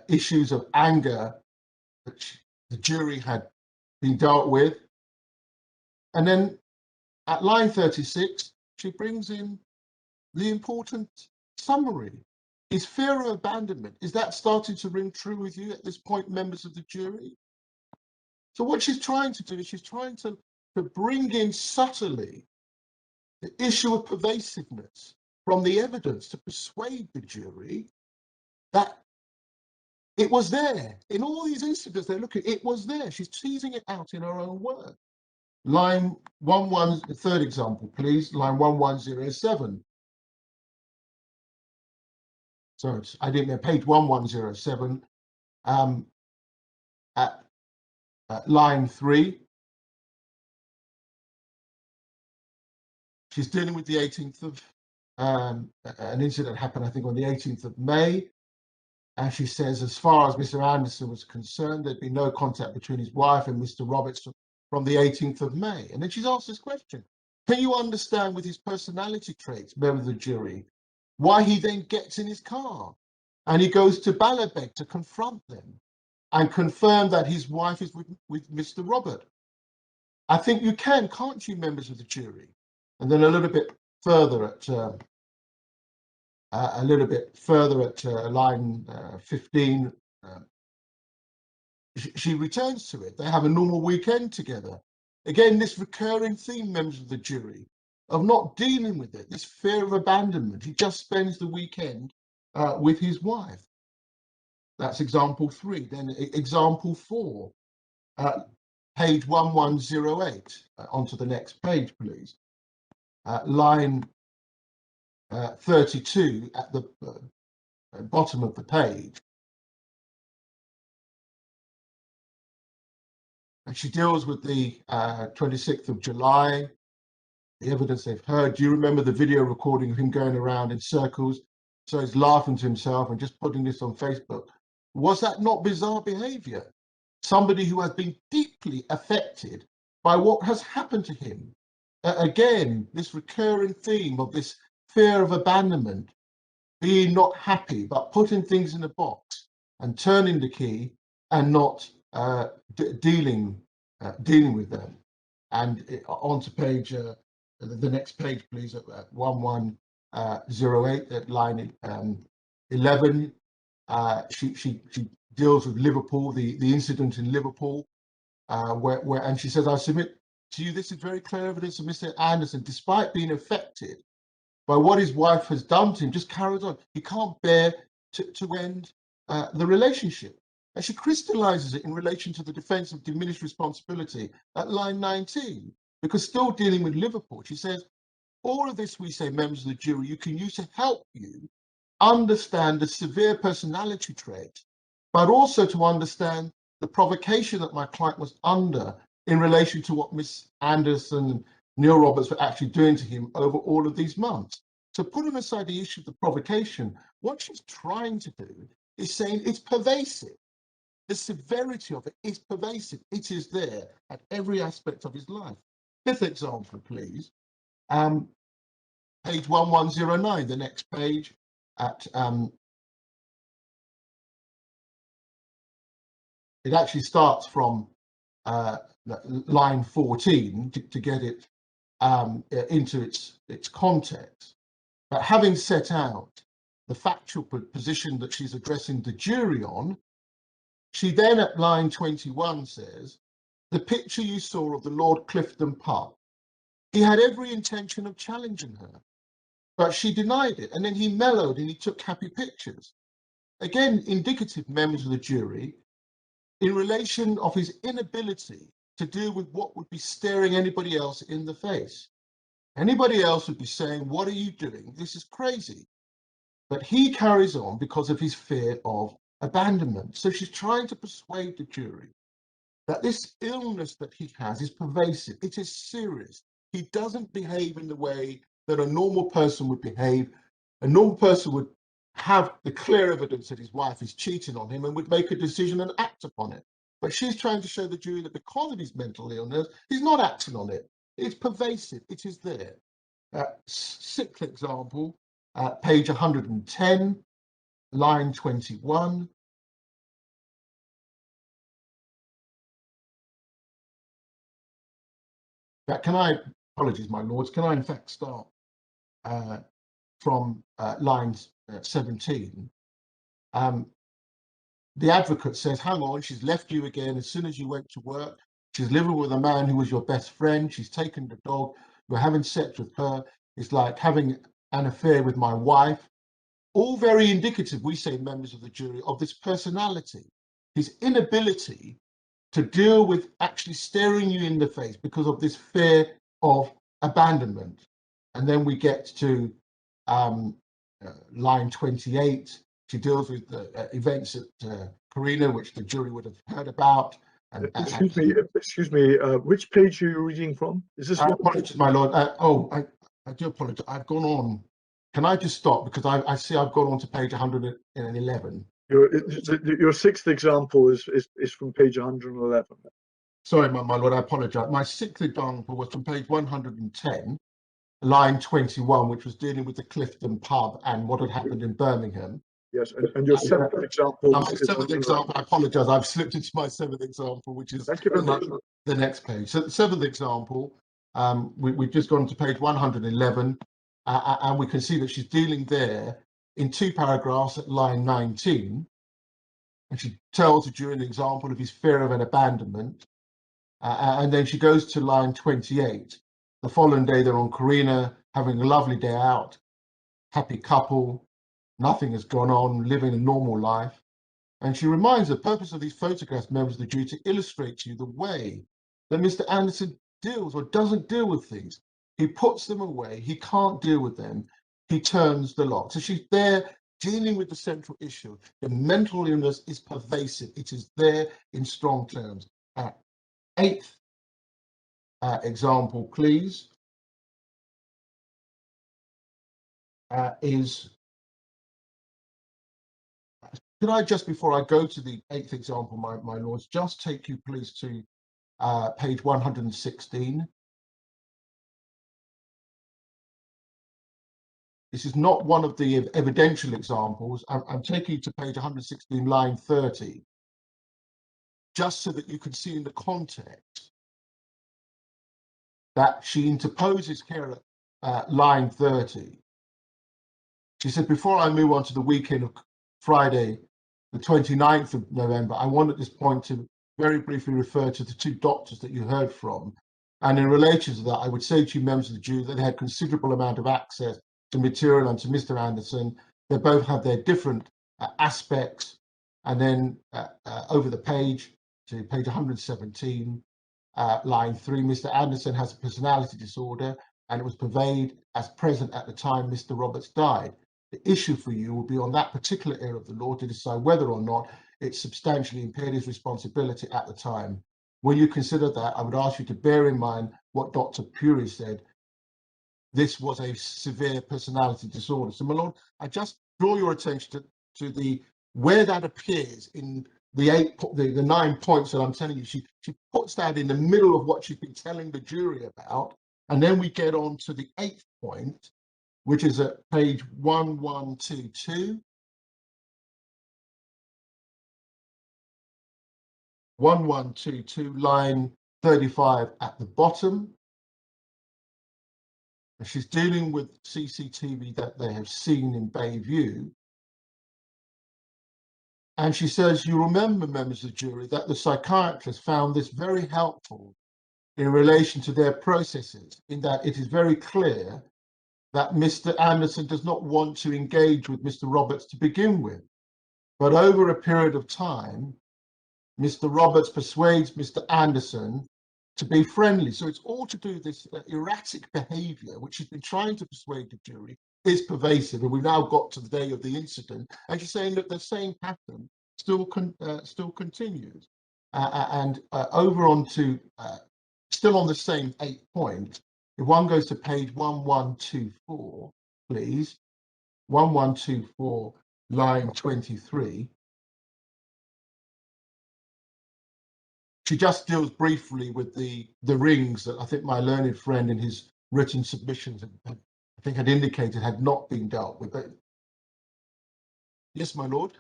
issues of anger which the jury had been dealt with. And then at line 36, she brings in the important summary. Is fear of abandonment, is that starting to ring true with you at this point, members of the jury? So what she's trying to do is she's trying to bring in subtly the issue of pervasiveness from the evidence to persuade the jury that it was there. In all these instances they're looking, it was there. She's teasing it out in her own words. Line 11, the third example, please, line 1107. So I didn't know, page 1107, at line 3. She's dealing with the 18th of, an incident happened, I think, on the 18th of May. And she says, as far as Mr. Anderson was concerned, there'd be no contact between his wife and Mr. Roberts from the 18th of May. And then she's asked this question: can you understand with his personality traits, member of the jury, why he then gets in his car and he goes to Ballabeg to confront them and confirm that his wife is with Mr. Robert? I think you can, can't you, members of the jury? And then a little bit further at line 15, she returns to it. They have a normal weekend together. Again, this recurring theme, members of the jury, of not dealing with it, this fear of abandonment. He just spends the weekend with his wife. That's example 3. Then example 4, page 1108. Onto the next page, please. Line 32 at the bottom of the page. And she deals with the 26th of July, the evidence they've heard. Do you remember the video recording of him going around in circles? So he's laughing to himself and just putting this on Facebook. Was that not bizarre behavior? Somebody who has been deeply affected by what has happened to him. Again, this recurring theme of this fear of abandonment, being not happy, but putting things in a box and turning the key and not dealing with them. And on to page, the next page, please, at 1108, at line 11. She deals with Liverpool, the incident in Liverpool, and she says, I submit to you, this is very clear evidence of Mr. Anderson, despite being affected by what his wife has done to him, just carries on. He can't bear to end the relationship. And she crystallizes it in relation to the defense of diminished responsibility at line 19, because still dealing with Liverpool, she says, all of this, we say, members of the jury, you can use to help you understand the severe personality trait, but also to understand the provocation that my client was under in relation to what Miss Anderson and Neil Roberts were actually doing to him over all of these months. So putting aside the issue of the provocation, what she's trying to do is saying it's pervasive. The severity of it is pervasive. It is there at every aspect of his life. 5th example, please. Page 1109, the next page at it actually starts from line 14 to get it into its context. But having set out the factual position that she's addressing the jury on, she then at line 21 says, the picture you saw of the Lord Clifton pub, he had every intention of challenging her, but she denied it. And then he mellowed and he took happy pictures. Again, indicative, members of the jury, in relation of his inability to deal with what would be staring anybody else in the face. Anybody else would be saying, what are you doing? This is crazy. But he carries on because of his fear of abandonment. So she's trying to persuade the jury that this illness that he has is pervasive. It is serious. He doesn't behave in the way that a normal person would behave. A normal person would have the clear evidence that his wife is cheating on him and would make a decision and act upon it. But she's trying to show the jury that because of his mental illness, he's not acting on it. It's pervasive. It is there. 6th example, page 110, line 21. Can I, apologies, my lords, can I in fact start from line 17? The advocate says, hang on, she's left you again as soon as you went to work. She's living with a man who was your best friend. She's taken the dog. You're having sex with her. It's like having an affair with my wife. All very indicative, we say, members of the jury, of this personality, his inability to deal with actually staring you in the face because of this fear of abandonment. And then we get to line 28. She deals with the events at Carina, which the jury would have heard about. Excuse me, which page are you reading from? Is this? Apologies, my lord. I do apologize. I've gone on. Can I just stop? Because I see I've gone on to page 111. Your 6th example is from page 111. Sorry, my lord, I apologize. My 6th example was from page 110, line 21, which was dealing with the Clifton pub and what had happened in Birmingham. Yes, and your 7th example. My 7th example, I apologize. I've slipped into my 7th example, which is thank you very much. The next page. So the 7th example, we've just gone to page 111, and we can see that she's dealing there in 2 paragraphs at line 19 And she tells the jury an example of his fear of an abandonment. And then she goes to line 28. The following day, they're on Carina, having a lovely day out, happy couple, nothing has gone on, living a normal life. And she reminds the purpose of these photographs, members of the jury, to illustrate to you the way that Mr. Anderson deals or doesn't deal with things. He puts them away, he can't deal with them, he turns the lock. So she's there dealing with the central issue. The mental illness is pervasive, it is there in strong terms. Eighth example, please, is, could I just, before I go to the eighth example, my lords, just take you please to page 116. This is not one of the evidential examples. I'm taking you to page 116, line 30, just so that you can see in the context that she interposes here at line 30. She said, before I move on to the weekend of Friday, the 29th of November, I want at this point to very briefly refer to the two doctors that you heard from. And in relation to that, I would say to you, members of the jury, that they had considerable amount of access to material and to Mr. Anderson. They both have their different aspects. And then over the page, to page 117, line 3, Mr. Anderson has a personality disorder and it was purveyed as present at the time Mr. Roberts died. The issue for you will be on that particular area of the law to decide whether or not it substantially impaired his responsibility at the time. When you consider that, I would ask you to bear in mind what Dr. Puri said. This was a severe personality disorder. So, my lord, I just draw your attention to the where that appears in the 9 points that I'm telling you. She puts that in the middle of what she's been telling the jury about, and then we get on to the 8th point, which is at page 1122. 1122, line 35 at the bottom. And she's dealing with CCTV that they have seen in Bayview. And she says, you remember, members of the jury, that the psychiatrist found this very helpful in relation to their processes, in that it is very clear that Mr. Anderson does not want to engage with Mr. Roberts to begin with. But over a period of time, Mr. Roberts persuades Mr. Anderson to be friendly. So it's all to do with this erratic behavior, which she's been trying to persuade the jury is pervasive. And we've now got to the day of the incident. And she's saying that the same pattern still continues. Over on to, still on the same 8 point, if one goes to page 1124, please, 1124, line 23, she just deals briefly with the rings that I think my learned friend in his written submissions, I think, had indicated had not been dealt with. But yes, my lord.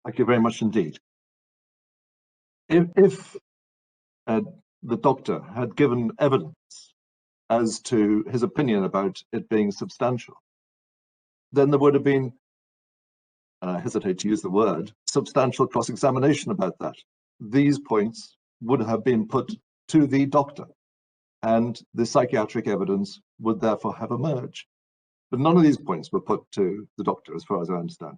Thank you very much indeed. If the doctor had given evidence as to his opinion about it being substantial, then there would have been, and I hesitate to use the word, substantial cross-examination about that. These points would have been put to the doctor, and the psychiatric evidence would therefore have emerged. But none of these points were put to the doctor, as far as I understand.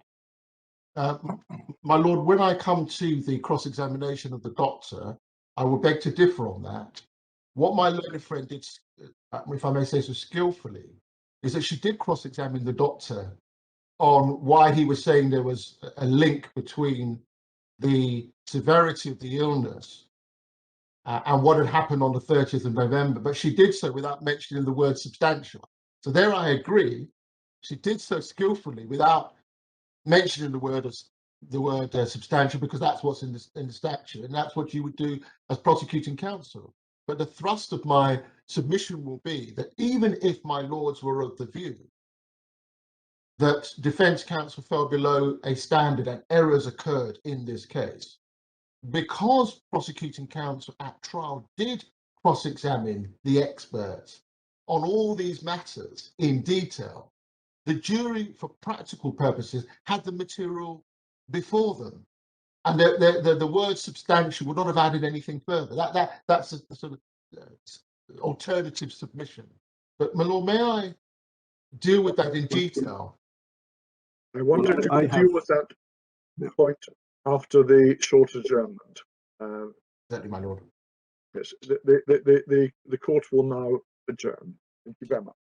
My lord, when I come to the cross-examination of the doctor, I will beg to differ on that. What my learned friend did, if I may say so skillfully, is that she did cross-examine the doctor on why he was saying there was a link between the severity of the illness and what had happened on the 30th of November, but she did so without mentioning the word substantial. So there I agree. She did so skillfully without mentioning the word substantial, because that's what's in the statute, and that's what you would do as prosecuting counsel. But the thrust of my submission will be that even if my lords were of the view that defence counsel fell below a standard and errors occurred in this case, because prosecuting counsel at trial did cross-examine the experts on all these matters in detail, the jury, for practical purposes, had the material before them. And the word substantial would not have added anything further. That's a sort of alternative submission. But my lord, may I deal with that in detail? I wondered if you I could have- deal with that point after the short adjournment. Certainly, my lord. Yes, the court will now adjourn. Thank you very much.